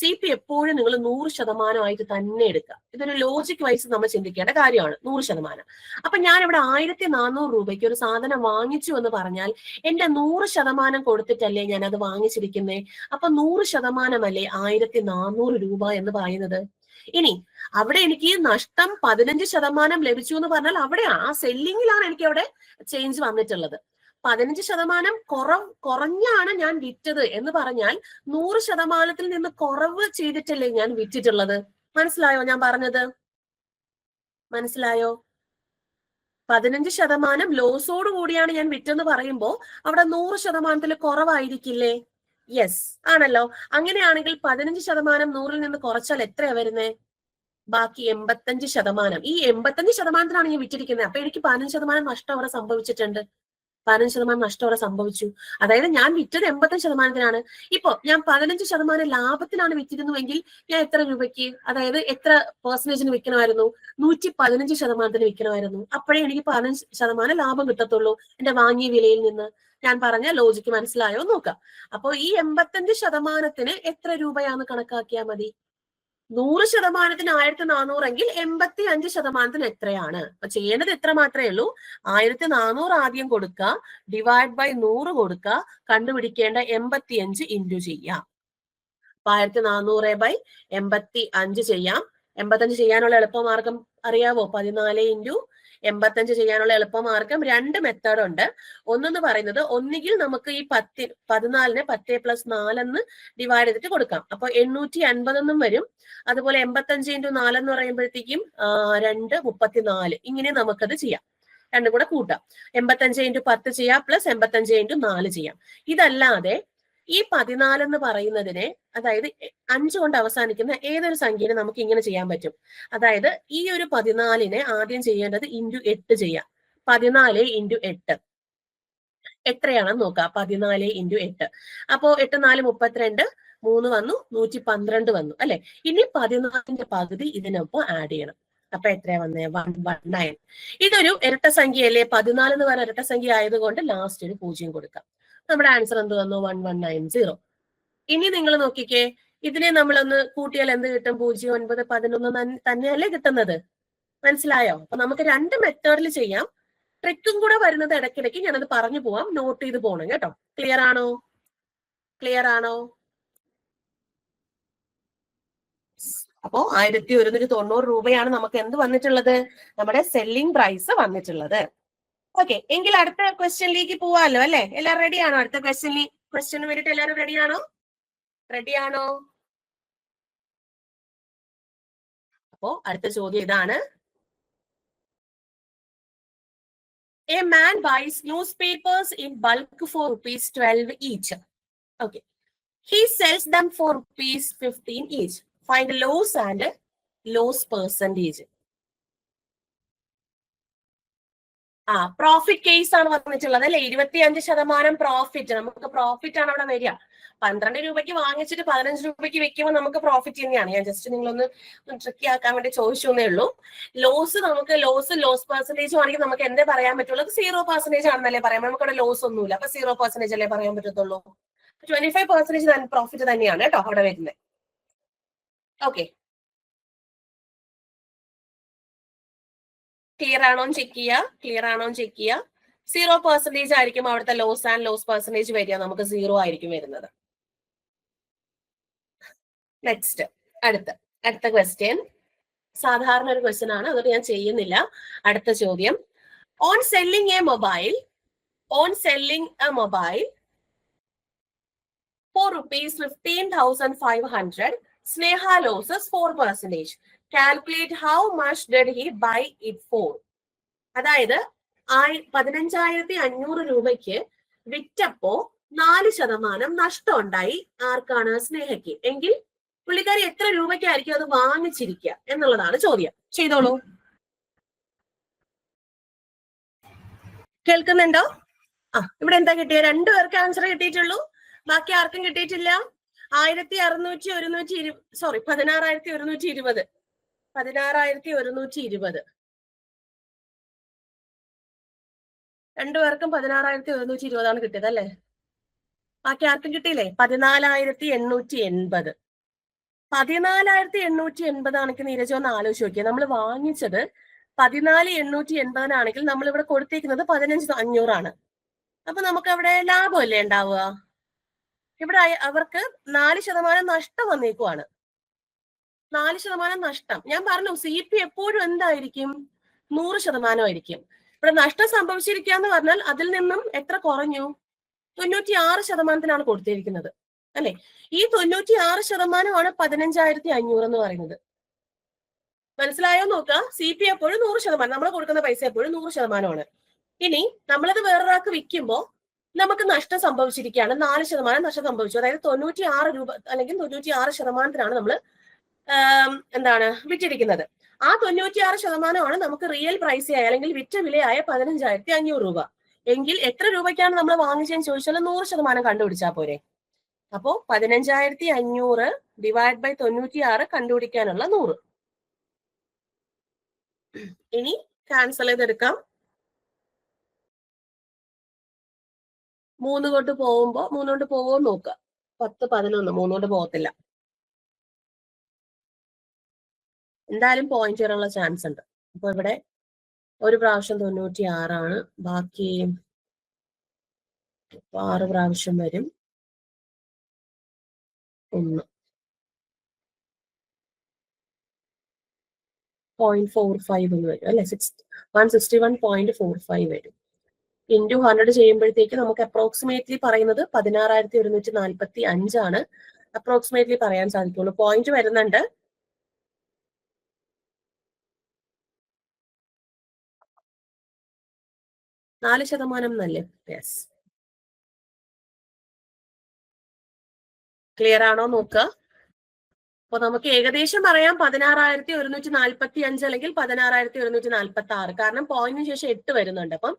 CP എപ്പോഴും നിങ്ങൾ 100% തന്നെ എടുക്കുക. ഇതൊരു ലോജിക് വൈസ് നമ്മൾ ചിന്തിക്കേണ്ട കാര്യമാണ്. 100%. അപ്പൊ ഞാൻ ഇവിടെ 1400 രൂപയ്ക്ക് ഒരു സാധനം വാങ്ങിച്ചു എന്ന് പറഞ്ഞാൽ എന്റെ 100% കൊടുത്തിട്ടല്ലേ ഞാൻ അത് വാങ്ങിച്ചിരിക്കുന്നേ. അപ്പൊ 100% അല്ലേ 1400 രൂപ എന്ന് പറയുന്നത്. ഇനി അവിടെ എനിക്ക് നഷ്ടം 15% ലഭിച്ചു എന്ന് പറഞ്ഞാൽ അവിടെ ആ സെല്ലിങ്ങിലാണ് എനിക്ക് അവിടെ ചേഞ്ച് വന്നിട്ടുള്ളത്. 15% കുറഞ്ഞാണ് ഞാൻ വിറ്റത് എന്ന് പറഞ്ഞാൽ 100%-ൽ നിന്ന് കുറവ് ചെയ്തിട്ടല്ലേ ഞാൻ വിറ്റിട്ടുള്ളത്. മനസ്സിലായോ ഞാൻ പറഞ്ഞത്? മനസ്സിലായോ? 15% ലോസോട് കൂടിയാണ് ഞാൻ വിറ്റെന്ന് പറയുമ്പോൾ അവിടെ 100%-ൽ കുറവായിരിക്കില്ലേ? യെസ് ആണല്ലോ. അങ്ങനെയാണെങ്കിൽ 15% 100-ൽ നിന്ന് കുറച്ചാൽ എത്രയാ വരുന്നേ? ബാക്കി 85%. ഈ 85%-ലാണ് ഞാൻ വിറ്റിരിക്കുന്നത്. അപ്പൊ എനിക്ക് 15% നഷ്ടം അവിടെ സംഭവിച്ചിട്ടുണ്ട്. 15% നഷ്ടം അവിടെ സംഭവിച്ചു. അതായത് ഞാൻ വിറ്റത് 85%-നാണ്. ഇപ്പൊ ഞാൻ 15% ലാഭത്തിനാണ് വിറ്റിരുന്നുവെങ്കിൽ ഞാൻ എത്ര രൂപയ്ക്ക്, അതായത് എത്ര പെർസെന്റേജിന് വിൽക്കണമായിരുന്നു? 115%-ന് വിൽക്കണമായിരുന്നു. അപ്പോഴേ എനിക്ക് 15% ലാഭം കിട്ടത്തുള്ളൂ എന്റെ വാങ്ങിയ വിലയിൽ നിന്ന്. ഞാൻ പറഞ്ഞ ലോജിക്ക് മനസ്സിലായോ നോക്കാം. അപ്പൊ ഈ 85%-ന് എത്ര രൂപയാന്ന് കണക്കാക്കിയാൽ മതി. 100%-ന് 1400 എങ്കിൽ 85%-ന് എത്രയാണ്? അപ്പൊ ചെയ്യേണ്ടത് എത്ര മാത്രമേ ഉള്ളൂ? 1400 ആദ്യം കൊടുക്കുക, ഡിവൈഡ് ബൈ 100 കൊടുക്കുക, കണ്ടുപിടിക്കേണ്ട 85 ഇൻറ്റു ചെയ്യാം. 1400 ബൈ 85 ചെയ്യാം. 85 ചെയ്യാനുള്ള എളുപ്പമാർഗം അറിയാവോ? 14 ഇൻറ്റു 85 ചെയ്യാനുള്ള എളുപ്പമാർഗം 2 മെത്തേഡ് ഉണ്ട്. ഒന്നെന്ന് പറയുന്നത് ഒന്നുകിൽ നമുക്ക് ഈ 14നെ 10 + 4 എന്ന് ഡിവൈഡ് ചെയ്തിട്ട് കൊടുക്കാം. അപ്പൊ 850 എന്നും വരും. അതുപോലെ 85 × 4 എന്ന് പറയുമ്പോഴത്തേക്കും 2 34 ഇങ്ങനെ നമുക്കത് ചെയ്യാം. രണ്ടും കൂടെ കൂട്ടാം. 85 × 10 ചെയ്യാം പ്ലസ് 85 × 4 ചെയ്യാം. ഇതല്ലാതെ ഈ 14 എന്ന് പറയുന്നതിനെ, അതായത് 5 കൊണ്ട് അവസാനിക്കുന്ന ഏതൊരു സംഖ്യനെ നമുക്ക് ഇങ്ങനെ ചെയ്യാൻ പറ്റും. അതായത് ഈ ഒരു 14നെ ആദ്യം ചെയ്യേണ്ടത് × 8 ചെയ്യാം. 14 × 8 എത്രയാണെന്ന് നോക്കാം. 14 × 8. അപ്പോ 8 4 32, 3 വന്നു, 112 വന്നു അല്ലെ. ഇനി 14ന്റെ പകുതി ഇതിനൊപ്പം ആഡ് ചെയ്യണം. അപ്പൊ എത്രയാ വന്നേ? 119. ഇതൊരു ഇരട്ട സംഖ്യയല്ലേ. 14 എന്ന് പറയുന്ന ഇരട്ട സംഖ്യ ആയതുകൊണ്ട് ലാസ്റ്റ് ഒരു 0 കൊടുക്കാം. നമ്മുടെ ആൻസർ എന്ത് വന്നു? 1190. ഇനി നിങ്ങൾ നോക്കിക്കേ, ഇതിനെ നമ്മളൊന്ന് കൂട്ടിയാൽ എന്ത് കിട്ടും? 0 9 11 തന്നെയല്ലേ കിട്ടുന്നത്. മനസ്സിലായോ? അപ്പൊ നമുക്ക് 2 മെത്തേഡിൽ ചെയ്യാം. ട്രിക്കും കൂടെ വരുന്നത് ഇടയ്ക്കിടയ്ക്ക് ഞാനത് പറഞ്ഞു പോവാം. നോട്ട് ചെയ്ത് പോകണം കേട്ടോ. ക്ലിയർ ആണോ? ക്ലിയർ ആണോ? അപ്പോ 1190 രൂപയാണ് നമുക്ക് എന്ത് വന്നിട്ടുള്ളത്? നമ്മുടെ സെല്ലിംഗ് പ്രൈസ് വന്നിട്ടുള്ളത്. ഓക്കെ, എങ്കിൽ അടുത്ത ക്വസ്റ്റ്യനിലേക്ക് പോവാമല്ലോ അല്ലെ. എല്ലാവരും റെഡി ആണോ? അടുത്ത ക്വസ്റ്റ്യന് വേണ്ടിട്ട് എല്ലാവരും റെഡി ആണോ? റെഡി ആണോ? അപ്പോ അടുത്ത ചോദ്യം ഇതാണ്. A man buys newspapers in bulk for ₹12 each. Okay. He sells them for ₹15 each. Find loss and loss percentage. Profit case ആണ് വന്നിട്ടുള്ളത് അല്ലെ. 25% പ്രോഫിറ്റ്. നമുക്ക് പ്രോഫിറ്റ് ആണ് അവിടെ വരിക. 12 രൂപയ്ക്ക് വാങ്ങിച്ചിട്ട് 15 രൂപയ്ക്ക് വെക്കുമ്പോൾ നമുക്ക് പ്രോഫിറ്റ് തന്നെയാണ്. ഞാൻ ജസ്റ്റ് നിങ്ങളൊന്ന് ട്രിക്കി ആക്കാൻ വേണ്ടി ചോദിച്ചേ ഉള്ളൂ. ലോസ് പെർസെന്റേജ് ആണെങ്കിൽ നമുക്ക് എന്തേ പറയാൻ പറ്റുള്ളൂ? 0% ആണെന്നല്ലേ പറയാം. നമുക്കവിടെ ലോസ് ഒന്നുമില്ല. അപ്പൊ 0% അല്ലേ പറയാൻ പറ്റത്തുള്ളൂ. 25% പ്രോഫിറ്റ് തന്നെയാണ് കേട്ടോ അവിടെ വരുന്നത്. ഓക്കെ, ക്ലിയർ ആണോ ചെക്ക് ചെയ്യുക. 0% ആയിരിക്കും അവിടുത്തെ ലോസ് ആൻഡ് ലോസ് പെർസെന്റേജ് വരിക. നമുക്ക് 0 ആയിരിക്കും വരുന്നത്. നെക്സ്റ്റ്, അടുത്ത ക്വസ്റ്റ്യൻ സാധാരണ ഒരു ക്വസ്റ്റ്യൻ ആണ്, അതുകൊണ്ട് ഞാൻ ചെയ്യുന്നില്ല. അടുത്ത ചോദ്യം. On selling A mobile for ₹15,500, Sneha loses 4%. Calculate how much did he buy it for? അതായത് 15,500 രൂപയ്ക്ക് വിറ്റപ്പോ 4% നഷ്ടം ഉണ്ടായി. ആർക്കാണ്? സ്നേഹയ്ക്ക്. എങ്കിൽ പുള്ളിക്കാരി എത്ര രൂപയ്ക്കായിരിക്കും അത് വാങ്ങിച്ചിരിക്കുക എന്നുള്ളതാണ് ചോദ്യം. ചെയ്തോളൂ. കേൾക്കുന്നുണ്ടോ? ഇവിടെ എന്താ കിട്ടിയ? 2 പേർക്ക് ആൻസർ കിട്ടിയിട്ടുള്ളൂ. ബാക്കി ആർക്കും കിട്ടിയിട്ടില്ല. 16,120. 16,120. 2 പേർക്കും 16,120 കിട്ടിയത് അല്ലേ. ബാക്കി ആർക്കും കിട്ടിയില്ലേ? 14,880. 14,880 ആണെങ്കിൽ നീരജ് ഒന്ന് ആലോചിച്ച് നോക്കിയാൽ, നമ്മൾ വാങ്ങിച്ചത് 14,880 ആണെങ്കിൽ നമ്മൾ ഇവിടെ കൊടുത്തേക്കുന്നത് 15,500 അപ്പൊ നമുക്ക് അവിടെ ലാഭമല്ലേ ഉണ്ടാവുക? ഇവിടെ അവർക്ക് 4% നഷ്ടം വന്നേക്കുവാണ്. 4% നഷ്ടം. ഞാൻ പറഞ്ഞു CP എപ്പോഴും എന്തായിരിക്കും? 100% ആയിരിക്കും. ഇവിടെ നഷ്ടം സംഭവിച്ചിരിക്കുക എന്ന് പറഞ്ഞാൽ അതിൽ നിന്നും എത്ര കുറഞ്ഞു? 96% കൊടുത്തിരിക്കുന്നത് അല്ലെ. ഈ 96% 15,500 എന്ന് പറയുന്നത്. മനസ്സിലായോ നോക്കുക. CP എപ്പോഴും 100%. നമ്മൾ കൊടുക്കുന്ന പൈസ എപ്പോഴും 100%. ഇനി നമ്മളത് വേറൊരാൾക്ക് വിൽക്കുമ്പോൾ നമുക്ക് നഷ്ടം സംഭവിച്ചിരിക്കുകയാണ്. 4% നഷ്ടം സംഭവിച്ചു. അതായത് 96 രൂപ അല്ലെങ്കിൽ 96% നമ്മൾ വിറ്റിരിക്കുന്നത്. ആ 96% നമുക്ക് റിയൽ പ്രൈസ് ആയ അല്ലെങ്കിൽ വിറ്റ വിലയായ 15,500 രൂപ. എങ്കിൽ എത്ര രൂപയ്ക്കാണ് നമ്മൾ വാങ്ങിച്ചതെന്ന് ചോദിച്ചാൽ 100% കണ്ടുപിടിച്ചാൽ പോരെ. അപ്പോ 15,500 ഡിവൈഡ് ബൈ 96 കണ്ടുപിടിക്കാനുള്ള 100. ഇനി ക്യാൻസൽ ചെയ്തെടുക്കാം. 3 കൊണ്ട് പോകുമ്പോ 3 കൊണ്ട് പോവോ നോക്കുക. 10 11 3 കൊണ്ട് പോകത്തില്ല. എന്തായാലും പോയിന്റ് വരാനുള്ള ചാൻസ് ഉണ്ട്. അപ്പൊ ഇവിടെ ഒരു പ്രാവശ്യം 96 ബാക്കി 6 പ്രാവശ്യം വരും. 1 0.45 എന്ന് വരും അല്ലെ, 161.45 വരും. ഇൻറ്റു 100 ചെയ്യുമ്പോഴത്തേക്ക് നമുക്ക് അപ്രോക്സിമേറ്റ്ലി പറയുന്നത് 16,145 അപ്രോക്സിമേറ്റ്ലി പറയാൻ സാധിക്കുള്ളൂ. പോയിന്റ് വരുന്നുണ്ട് 4% എന്നല്ലേ? യെസ്. ക്ലിയർ ആണോ നോക്കുക. അപ്പൊ നമുക്ക് ഏകദേശം പറയാം 16,145 അല്ലെങ്കിൽ 16,146, കാരണം പോയിന്റിന് ശേഷം 8 വരുന്നുണ്ട്. അപ്പം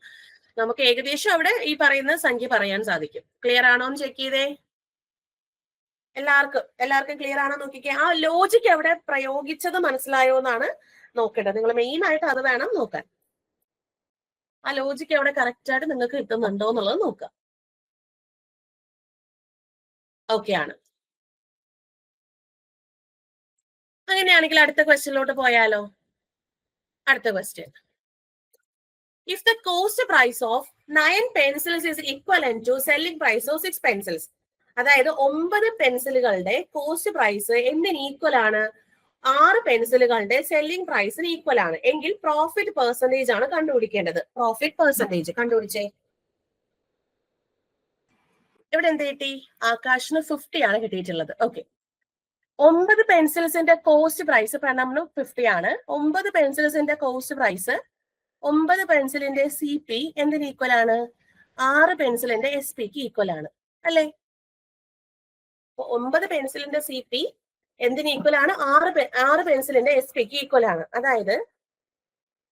നമുക്ക് ഏകദേശം അവിടെ ഈ പറയുന്ന സംഖ്യ പറയാൻ സാധിക്കും. ക്ലിയർ ആണോ എന്ന് ചെക്ക് ചെയ്തേ. എല്ലാവർക്കും ക്ലിയർ ആണോ നോക്കിക്കേ. ആ ലോജിക്ക് അവിടെ പ്രയോഗിച്ചത് മനസ്സിലായോ എന്നാണ് നോക്കേണ്ടത്. നിങ്ങൾ മെയിൻ ആയിട്ട് അത് വേണം നോക്കാൻ. ആ ലോജിക്ക് അവിടെ കറക്റ്റ് ആയിട്ട് നിങ്ങൾക്ക് കിട്ടുന്നുണ്ടോ എന്നുള്ളത് നോക്കുക. ഓക്കെ ആണ്. അങ്ങനെയാണെങ്കിൽ അടുത്ത ക്വസ്റ്റ്യനിലോട്ട് പോയാലോ. അടുത്ത question. If the cost price of 9 pencils is equivalent to selling price of 6 pencils, അതായത് 9 പെൻസിലുകളുടെ കോസ്റ്റ് പ്രൈസ് എന്തിന് ഈക്വൽ ആണ്? 6 പെൻസിലുകളുടെ സെല്ലിംഗ് പ്രൈസിന് ഈക്വൽ ആണ് എങ്കിൽ പ്രോഫിറ്റ് പെർസെന്റേജ് ആണ് കണ്ടുപിടിക്കേണ്ടത്. പ്രോഫിറ്റ് പെർസെന്റേജ് കണ്ടുപിടിച്ചേ. ഇവിടെ എന്ത് കിട്ടി? ആകാശിന് 50 ആണ് കിട്ടിയിട്ടുള്ളത്. ഓക്കെ, 9 പെൻസിൽസിന്റെ കോസ്റ്റ് പ്രൈസ് പ്രണമിന് 50 ആണ്. 9 പെൻസിൽസിന്റെ കോസ്റ്റ് പ്രൈസ് 9 പെൻസിലിന്റെ സി പി എന്തിന് ഈക്വൽ ആണ്? 6 പെൻസിലിന്റെ എസ് പിക്ക് ഈക്വൽ ആണ് അല്ലേ? 9 പെൻസിലിന്റെ സി പി എന്തിന് ഈക്വൽ ആണ്? 6 പെൻസിലിന്റെ എസ് പിക്ക് ഈക്വൽ ആണ്. അതായത്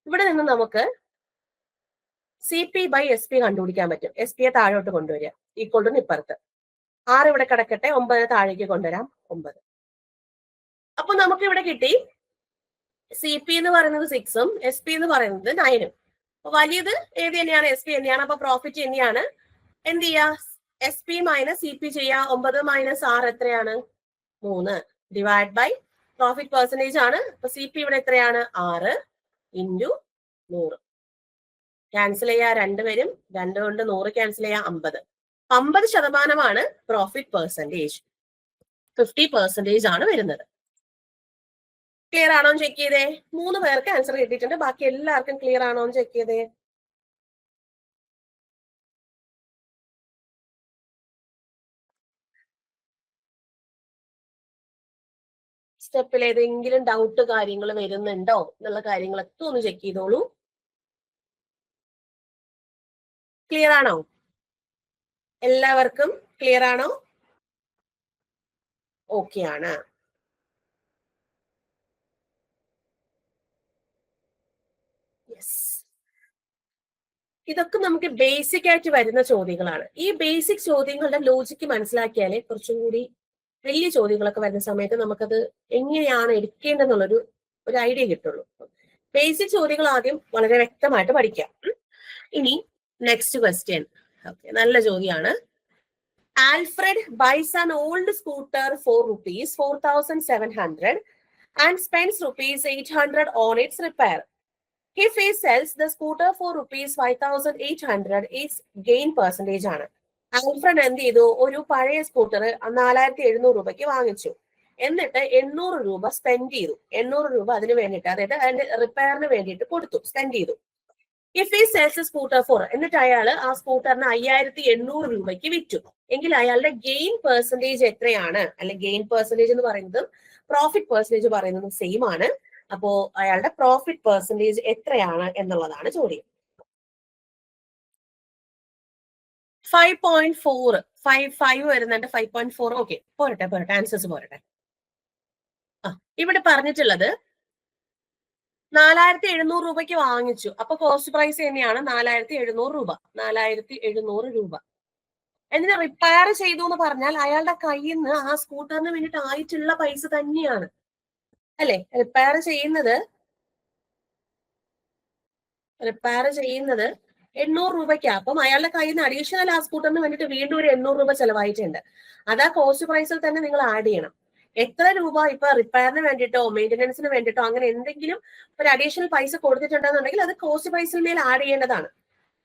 ഇവിടെ നിന്ന് നമുക്ക് C P by S P കണ്ടുപിടിക്കാൻ പറ്റും. എസ് പിയെ താഴോട്ട് കൊണ്ടുവരിക, ഈക്വൽ ടു ഇപ്പുറത്ത്. 6 ഇവിടെ കിടക്കട്ടെ, 9 താഴേക്ക് കൊണ്ടുവരാം, 9. അപ്പൊ നമുക്ക് ഇവിടെ കിട്ടി സി പി എന്ന് പറയുന്നത് 6ഉം എസ് പി എന്ന് പറയുന്നത് 9ഉം. വലിയത് ഏത് തന്നെയാണ്? എസ് പി തന്നെയാണ്. അപ്പൊ പ്രോഫിറ്റ് തന്നെയാണ്. എന്ത് ചെയ്യാ? S P minus C P ചെയ്യാ. 9 മൈനസ് 6 എത്രയാണ്? 3 ഡിവൈഡ് ബൈ പ്രോഫിറ്റ് പെർസെന്റേജ് ആണ്. അപ്പൊ സി പി ഇവിടെ എത്രയാണ്? 6 ഇൻറ്റു 100. ക്യാൻസൽ ചെയ്യാ 2 വരും. 2 കൊണ്ട് 100 ക്യാൻസൽ ചെയ്യാ 50. 50% പ്രോഫിറ്റ് പെർസെന്റേജ്. 50% ആണ് വരുന്നത്. ക്ലിയർ ആണോ എന്ന് ചെക്ക് ചെയ്തേ. 3 പേർക്ക് ആൻസർ കിട്ടിയിട്ടുണ്ട്. ബാക്കി എല്ലാവർക്കും ക്ലിയർ ആണോ എന്ന് ചെക്ക് ചെയ്തേ. സ്റ്റെപ്പിൽ ഏതെങ്കിലും ഡൗട്ട് കാര്യങ്ങൾ വരുന്നുണ്ടോ എന്നുള്ള കാര്യങ്ങളൊക്കെ ഒന്ന് ചെക്ക് ചെയ്തോളൂ. ക്ലിയർ ആണോ? എല്ലാവർക്കും ക്ലിയർ ആണോ? ഓക്കെ ആണ്. ഇതൊക്കെ നമുക്ക് ബേസിക് ആയിട്ട് വരുന്ന ചോദ്യങ്ങളാണ്. ഈ ബേസിക് ചോദ്യങ്ങളുടെ ലോജിക്ക് മനസ്സിലാക്കിയാലേ കുറച്ചും കൂടി വലിയ ചോദ്യങ്ങളൊക്കെ വരുന്ന സമയത്ത് നമുക്കത് എങ്ങനെയാണ് എടുക്കേണ്ടതെന്നുള്ളൊരു ഐഡിയ കിട്ടുള്ളൂ. ബേസിക് ചോദ്യങ്ങൾ ആദ്യം വളരെ വ്യക്തമായിട്ട് പഠിക്കാം. ഇനി നെക്സ്റ്റ് ക്വസ്റ്റ്യൻ. ഓക്കെ, നല്ല ചോദ്യമാണ്. Alfred buys an old scooter for rupees 4,700 and spends rupees 800 on its repair. If he sells the scooter for rupees 5,800, its gain percentage ആണ്. ആൽഫ്രഡ് എന്ത് ചെയ്തു? ഒരു പഴയ സ്കൂട്ടർ 4,700 രൂപയ്ക്ക് വാങ്ങിച്ചു. എന്നിട്ട് 800 രൂപ സ്പെൻഡ് ചെയ്തു. 800 രൂപ അതിന് വേണ്ടിയിട്ട്, അതായത് അതിന്റെ റിപ്പയറിന് വേണ്ടിയിട്ട് കൊടുത്തു, സ്പെൻഡ് ചെയ്തു. ഇഫ് ഈ സെൽസ് സ്കൂട്ടർ ഫോർ, എന്നിട്ട് അയാൾ ആ സ്കൂട്ടറിന് 5,800 രൂപയ്ക്ക് വിറ്റു എങ്കിൽ അയാളുടെ ഗെയിൻ പെർസെന്റേജ് എത്രയാണ്? അല്ലെങ്കിൽ ഗെയിൻ പെർസെന്റേജ് എന്ന് പറയുന്നതും പ്രോഫിറ്റ് പെർസെന്റേജ് പറയുന്നതും സെയിം ആണ്. അപ്പോ അയാളുടെ പ്രോഫിറ്റ് പെർസെന്റേജ് എത്രയാണ് എന്നുള്ളതാണ് ചോദ്യം. 5.4 5 വരുന്നുണ്ട്. 5.4 ഓക്കെ, പോരട്ടെ ആൻസേഴ്സ് പോരട്ടെ. ഇവിടെ പറഞ്ഞിട്ടുള്ളത് 4,700 രൂപയ്ക്ക് വാങ്ങിച്ചു. അപ്പൊ കോസ്റ്റ് പ്രൈസ് തന്നെയാണ് 4,700 രൂപ. 4,700 രൂപ. എന്നിട്ട് റിപ്പയർ ചെയ്തു എന്ന് പറഞ്ഞാൽ അയാളുടെ കയ്യിൽ നിന്ന് ആ സ്കൂട്ടറിന് വേണ്ടിയിട്ട് ആയിട്ടുള്ള പൈസ തന്നെയാണ് അല്ലെ? റിപ്പയർ ചെയ്യുന്നത് 800 രൂപയ്ക്കാ. അപ്പം അയാളുടെ കയ്യിൽ നിന്ന് അഡീഷണൽ ആ സ്കൂട്ടറിന് വേണ്ടിയിട്ട് വീണ്ടും ഒരു 800 രൂപ ചെലവായിട്ടുണ്ട്. അത് ആ കോസ്റ്റ് പ്രൈസിൽ തന്നെ നിങ്ങൾ ആഡ് ചെയ്യണം. എത്ര രൂപ ഇപ്പൊ റിപ്പയറിന് വേണ്ടിയിട്ടോ മെയിൻ്റനൻസിന് വേണ്ടിയിട്ടോ അങ്ങനെ എന്തെങ്കിലും ഒരു അഡീഷണൽ പൈസ കൊടുത്തിട്ടുണ്ടെന്നുണ്ടെങ്കിൽ അത് കോസ്റ്റ് പ്രൈസിൽ മേൽ ആഡ് ചെയ്യേണ്ടതാണ്.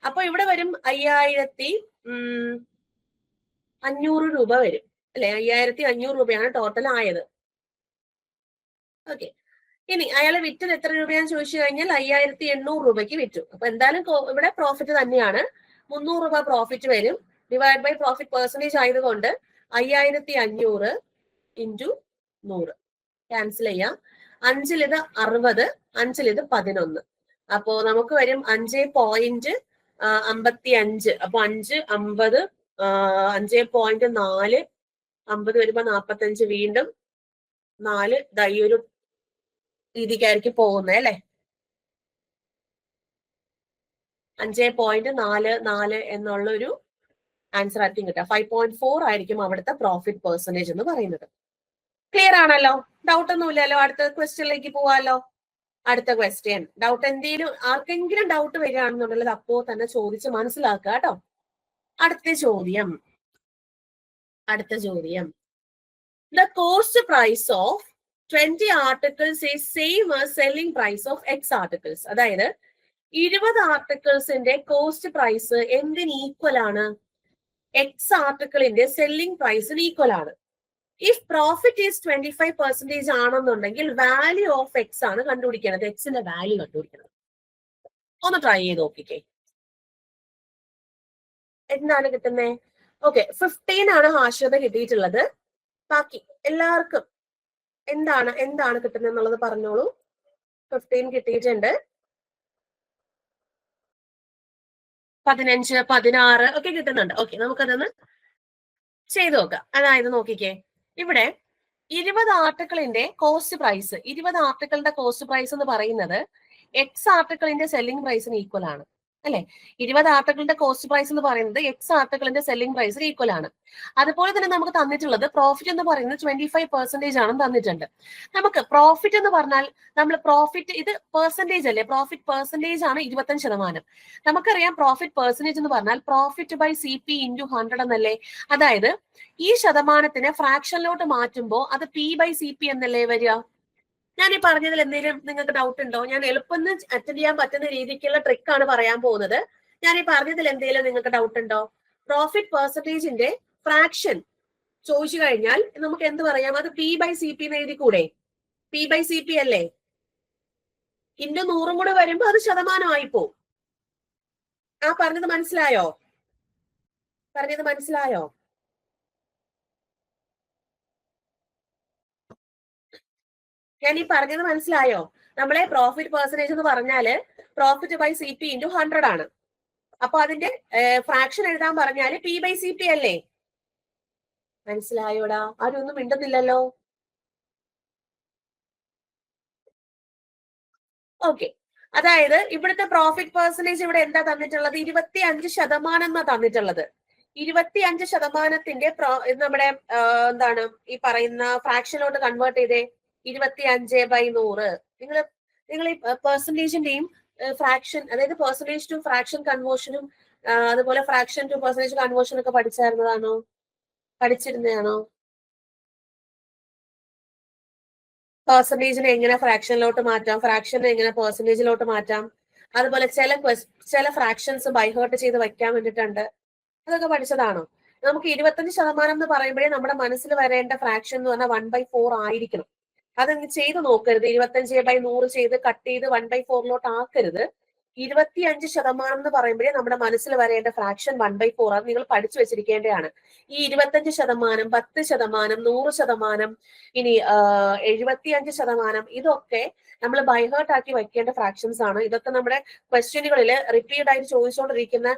അപ്പൊ ഇവിടെ വരും 5,500 രൂപ വരും അല്ലെ? 5,500 രൂപയാണ് ടോട്ടൽ ആയത്. ഓക്കെ, ഇനി അയാൾ വിറ്റത് എത്ര രൂപയാന്ന് ചോദിച്ചു കഴിഞ്ഞാൽ 5800 രൂപയ്ക്ക് വിറ്റു. അപ്പൊ എന്തായാലും ഇവിടെ പ്രോഫിറ്റ് തന്നെയാണ്. 300 രൂപ പ്രോഫിറ്റ് വരും. ഡിവൈഡ് ബൈ പ്രോഫിറ്റ് പെർസെന്റേജ് ആയതുകൊണ്ട് 5500 ഇൻറ്റു 100 ക്യാൻസൽ ചെയ്യാം. 5-ൽ ഇത് 60, 5-ൽ ഇത് 11. അപ്പോ നമുക്ക് വരും 5.55. അപ്പൊ 5, 50, 5.4, 50 വരുമ്പോ 45, വീണ്ടും 4. ഈ ഒരു രീതിക്കായിരിക്കും പോകുന്നത് അല്ലെ. 5.44 എന്നുള്ള ഒരു ആൻസർ ആയിരിക്കും കിട്ടുക. 5.4 ആയിരിക്കും അവിടുത്തെ പ്രോഫിറ്റ് പെർസെന്റേജ് എന്ന് പറയുന്നത്. ക്ലിയർ ആണല്ലോ? ഡൗട്ട് ഒന്നുമില്ലല്ലോ? അടുത്ത ക്വസ്റ്റ്യനിലേക്ക് പോവാലോ. അടുത്ത ക്വസ്റ്റ്യൻ, ഡൗട്ട് എന്തെങ്കിലും ആർക്കെങ്കിലും ഡൗട്ട് വരികയാണെന്നുള്ളത് അപ്പോ തന്നെ ചോദിച്ച് മനസ്സിലാക്കുക കേട്ടോ. അടുത്ത ചോദ്യം the cost price of 20 articles is same as selling price of X articles. അതായത് 20 ആർട്ടിക്കിൾസിന്റെ കോസ്റ്റ് പ്രൈസ് എന്തിന് ഈക്വൽ ആണ്? എക്സ് ആർട്ടിക്കിളിന്റെ സെല്ലിംഗ് പ്രൈസിന് ഈക്വൽ ആണ്. ഇഫ് പ്രോഫിറ്റ് ഈസ് 25% ആണെന്നുണ്ടെങ്കിൽ വാല്യൂ ഓഫ് എക്സ് ആണ് കണ്ടുപിടിക്കേണ്ടത്. എക്സിന്റെ വാല്യൂ കണ്ടുപിടിക്കണം. ഒന്ന് ട്രൈ ചെയ്ത് നോക്കിക്കേ. എന്താണ് കിട്ടുന്നത്? ഓക്കെ, 15 ആണ് ഹാഷ്യത കിട്ടിയിട്ടുള്ളത്. ബാക്കി എല്ലാവർക്കും എന്താണ് കിട്ടുന്നത് എന്നുള്ളത് പറഞ്ഞോളൂ. 15 കിട്ടിയിട്ടുണ്ട്. 15, 16 ഒക്കെ കിട്ടുന്നുണ്ട്. ഓക്കെ, നമുക്കതൊന്ന് ചെയ്തു നോക്കാം. അതായത് നോക്കിക്കേ, ഇവിടെ 20 ആർട്ടിക്കിളിന്റെ കോസ്റ്റ് പ്രൈസ്, 20 ആർട്ടിക്കിളിന്റെ കോസ്റ്റ് പ്രൈസ് എന്ന് പറയുന്നത് എക്സ് ആർട്ടിക്കിളിന്റെ സെല്ലിംഗ് പ്രൈസിന് ഈക്വൽ ആണ് അല്ലെ. 20 ആർട്ടിക്കിളിന്റെ കോസ്റ്റ് പ്രൈസ് എന്ന് പറയുന്നത് എക്സ് ആർട്ടിക്കിളിന്റെ സെല്ലിംഗ് പ്രൈസിന് ഈക്വൽ ആണ്. അതുപോലെ തന്നെ നമുക്ക് തന്നിട്ടുള്ളത് പ്രോഫിറ്റ് എന്ന് പറയുന്നത് 25% ആണെന്ന് തന്നിട്ടുണ്ട്. നമുക്ക് പ്രോഫിറ്റ് എന്ന് പറഞ്ഞാൽ നമ്മൾ പ്രോഫിറ്റ് ഇത് പെർസെന്റേജ് അല്ലേ, പ്രോഫിറ്റ് പെർസെന്റേജ് ആണ് 25%. നമുക്കറിയാം പ്രോഫിറ്റ് പെർസെന്റേജ് എന്ന് പറഞ്ഞാൽ പ്രോഫിറ്റ് ബൈ CP ഇൻറ്റു 100 എന്നല്ലേ. അതായത് ഈ ശതമാനത്തിനെ ഫ്രാക്ഷനിലോട്ട് മാറ്റുമ്പോൾ അത് P/CP എന്നല്ലേ വരിക. ഞാൻ ഈ പറഞ്ഞതിൽ എന്തെങ്കിലും നിങ്ങൾക്ക് ഡൗട്ട് ഉണ്ടോ? ഞാൻ എളുപ്പം അറ്റൻഡ് ചെയ്യാൻ പറ്റുന്ന രീതിക്കുള്ള ട്രിക്കാണ് പറയാൻ പോകുന്നത്. ഞാൻ ഈ പറഞ്ഞതിൽ എന്തെങ്കിലും നിങ്ങൾക്ക് ഡൗട്ട് ഉണ്ടോ? പ്രോഫിറ്റ് പെർസെന്റേജിന്റെ ഫ്രാക്ഷൻ ചോദിച്ചു കഴിഞ്ഞാൽ നമുക്ക് എന്ത് പറയാം? അത് P/CP എന്ന് എഴുതി കൂടെ? P/CP അല്ലേ. ഇൻറ്റു 100 കൂടെ വരുമ്പോ അത് ശതമാനമായി പോവും. ആ പറഞ്ഞത് മനസ്സിലായോ? ഞാൻ ഈ പറഞ്ഞത് മനസ്സിലായോ? നമ്മളെ പ്രോഫിറ്റ് പെർസെന്റേജ് എന്ന് പറഞ്ഞാല് പ്രോഫിറ്റ് ബൈ CP ഇൻറ്റു 100 ആണ്. അപ്പൊ അതിന്റെ ഫ്രാക്ഷൻ എഴുതാൻ പറഞ്ഞാല് P/CP അല്ലേ. മനസ്സിലായോടാ? ആരും ഒന്നും മിണ്ടുന്നില്ലല്ലോ. ഓക്കെ, അതായത് ഇവിടുത്തെ പ്രോഫിറ്റ് പെർസെന്റേജ് ഇവിടെ എന്താ തന്നിട്ടുള്ളത്? 25% എന്നാ തന്നിട്ടുള്ളത്. 25%ത്തിന്റെ നമ്മുടെ എന്താണ് ഈ പറയുന്ന ഫ്രാക്ഷനിലോട്ട് കൺവേർട്ട് ചെയ്തേ. 25/100. നിങ്ങൾ ഈ പെർസെന്റേജിന്റെയും ഫ്രാക്ഷൻ, അതായത് പെർസെന്റേജ് ടു ഫ്രാക്ഷൻ കൺവേർഷനും അതുപോലെ ഫ്രാക്ഷൻ ടു പെർസെന്റേജ് കൺവേർഷൻ ഒക്കെ പഠിച്ചിരുന്നതാണോ? പെർസെന്റേജിനെ എങ്ങനെ ഫ്രാക്ഷനിലോട്ട് മാറ്റാം, ഫ്രാക്ഷനെ എങ്ങനെ പെർസെന്റേജിലോട്ട് മാറ്റാം, അതുപോലെ ചില ഫ്രാക്ഷൻസ് ബൈഹേർട്ട് ചെയ്ത് വെക്കാൻ വേണ്ടിയിട്ടുണ്ട്. അതൊക്കെ പഠിച്ചതാണോ? നമുക്ക് 25% എന്ന് പറയുമ്പോഴേ നമ്മുടെ മനസ്സിൽ വരേണ്ട ഫ്രാക്ഷൻ എന്ന് പറഞ്ഞാൽ 1/4 ആയിരിക്കണം. അതങ്ങ് ചെയ്ത് നോക്കരുത്. 25/100 ചെയ്ത് കട്ട് ചെയ്ത് 1/4 ആക്കരുത്. 25% എന്ന് പറയുമ്പോഴേ നമ്മുടെ മനസ്സിൽ വരേണ്ട ഫ്രാക്ഷൻ 1/4. അത് നിങ്ങൾ പഠിച്ചു വെച്ചിരിക്കേണ്ടതാണ്. ഈ 25%, 10%, 100%, ഇനി 75%, ഇതൊക്കെ നമ്മൾ ബൈഹേർട്ട് ആക്കി വെക്കേണ്ട ഫ്രാക്ഷൻസ് ആണ്. ഇതൊക്കെ നമ്മുടെ ക്വസ്റ്റ്യനുകളിൽ റിപ്പീറ്റ് ആയിട്ട് ചോദിച്ചുകൊണ്ടിരിക്കുന്ന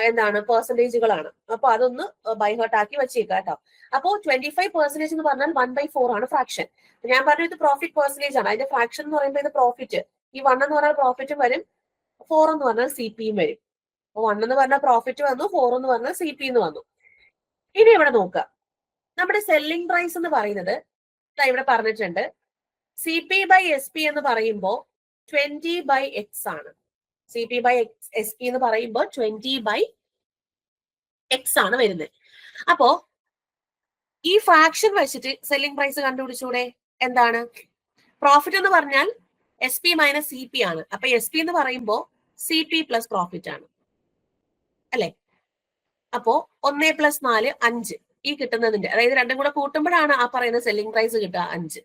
എന്താണ് പെർസെന്റേജുകളാണ്. അപ്പൊ അതൊന്ന് ബൈഹേർട്ട് ആക്കി വെച്ചേക്കാം കേട്ടോ. അപ്പോ 25% എന്ന് പറഞ്ഞാൽ 1/4 ആണ് ഫ്രാക്ഷൻ. ഞാൻ പറഞ്ഞു ഇത് പ്രോഫിറ്റ് പെർസെന്റേജ് ആണ്. അതിന്റെ ഫ്രാക്ഷൻ എന്ന് പറയുമ്പോൾ ഇത് പ്രോഫിറ്റ്. ഈ 1 എന്ന് പറഞ്ഞാൽ പ്രോഫിറ്റും വരും, 4 എന്ന് പറഞ്ഞാൽ CPയും വരും. 1 എന്ന് പറഞ്ഞാൽ പ്രോഫിറ്റ് വന്നു, 4 എന്ന് പറഞ്ഞാൽ CP എന്ന് വന്നു. ഇനി ഇവിടെ നോക്കുക, നമ്മുടെ സെല്ലിംഗ് പ്രൈസ് എന്ന് പറയുന്നത് ഇവിടെ പറഞ്ഞിട്ടുണ്ട്. CP/SP എന്ന് പറയുമ്പോൾ 20/X ആണ്. CP/SP എന്ന് പറയുമ്പോൾ 20/X ആണ് വരുന്നത്. അപ്പോ ഈ ഫ്രാക്ഷൻ വെച്ചിട്ട് സെല്ലിംഗ് പ്രൈസ് കണ്ടുപിടിച്ചൂടെ? എന്താണ് പ്രോഫിറ്റ് എന്ന് പറഞ്ഞാൽ SP - CP ആണ്. അപ്പൊ SP എന്ന് പറയുമ്പോൾ CP പ്ലസ് പ്രോഫിറ്റ് ആണ് അല്ലെ. അപ്പോ 1 + 4 5 ഈ കിട്ടുന്നതിന്റെ, അതായത് രണ്ടും കൂടെ കൂട്ടുമ്പോഴാണ് ആ പറയുന്ന സെല്ലിംഗ് പ്രൈസ് കിട്ടുക 5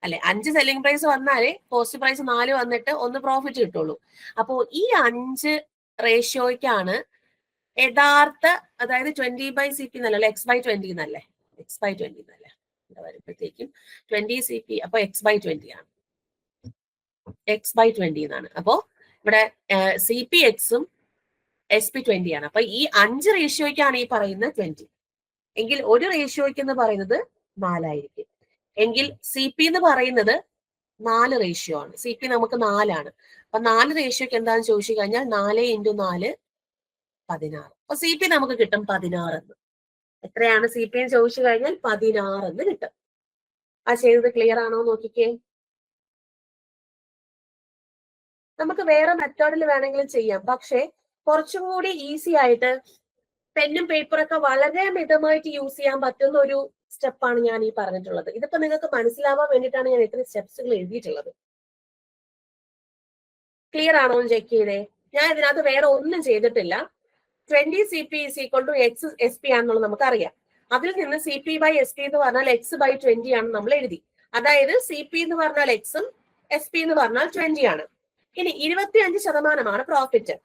അല്ലെ? 5 സെല്ലിംഗ് പ്രൈസ് വന്നാലേ കോസ്റ്റ് പ്രൈസ് 4 വന്നിട്ട് 1 പ്രോഫിറ്റ് കിട്ടുള്ളൂ. അപ്പോ ഈ 5 റേഷ്യോയ്ക്കാണ് യഥാർത്ഥ, അതായത് 20/CP എന്നല്ലേ, X/20 എന്നല്ലേ, X/20 എന്നല്ലേ വരുമ്പോഴത്തേക്കും 20 CP, അപ്പൊ X/20 ആണ്, X/20 എന്നാണ്. അപ്പോ ഇവിടെ CPX-ഉം SP20 ആണ്. അപ്പൊ ഈ 5 റേഷ്യോയ്ക്കാണ് ഈ പറയുന്ന 20. എങ്കിൽ ഒരു റേഷ്യോയ്ക്ക് എന്ന് പറയുന്നത് 4 ആയിരിക്കും. എങ്കിൽ CP എന്ന് പറയുന്നത് 4 റേഷ്യോ ആണ്. CP നമുക്ക് 4 ആണ്. അപ്പൊ 4 റേഷ്യോക്ക് എന്താണെന്ന് ചോദിച്ചു കഴിഞ്ഞാൽ 4 × 4 16. അപ്പൊ CP നമുക്ക് കിട്ടും 16 എന്ന്. എത്രയാണ് CP എന്ന് ചോദിച്ചു കഴിഞ്ഞാൽ 16 എന്ന് കിട്ടും. ആ ചെയ്തത് ക്ലിയർ ആണോ നോക്കിക്കേ. നമുക്ക് വേറെ മെത്തേഡിൽ വേണമെങ്കിലും ചെയ്യാം, പക്ഷെ കുറച്ചും കൂടി ഈസി ആയിട്ട് പെന്നും പേപ്പറൊക്കെ വളരെ മിതമായിട്ട് യൂസ് ചെയ്യാൻ പറ്റുന്ന ഒരു സ്റ്റെപ്പാണ് ഞാൻ ഈ പറഞ്ഞിട്ടുള്ളത്. ഇതിപ്പോ നിങ്ങൾക്ക് മനസ്സിലാവാൻ വേണ്ടിയിട്ടാണ് ഞാൻ ഇത്രയും സ്റ്റെപ്സുകൾ എഴുതിയിട്ടുള്ളത്. ക്ലിയർ ആണോ എന്ന് ചെക്ക് ചെയ്തേ. ഞാൻ ഇതിനകത്ത് വേറെ ഒന്നും ചെയ്തിട്ടില്ല. 20 CP = X SP ആണെന്നുള്ളത് നമുക്കറിയാം. അതിൽ നിന്ന് CP/SP എന്ന് പറഞ്ഞാൽ X/20 ആണ് നമ്മൾ എഴുതി. അതായത് CP എന്ന് പറഞ്ഞാൽ X-ഉം SP എന്ന് പറഞ്ഞാൽ 20 ആണ്. ഇനി 25% പ്രോഫിറ്റ്.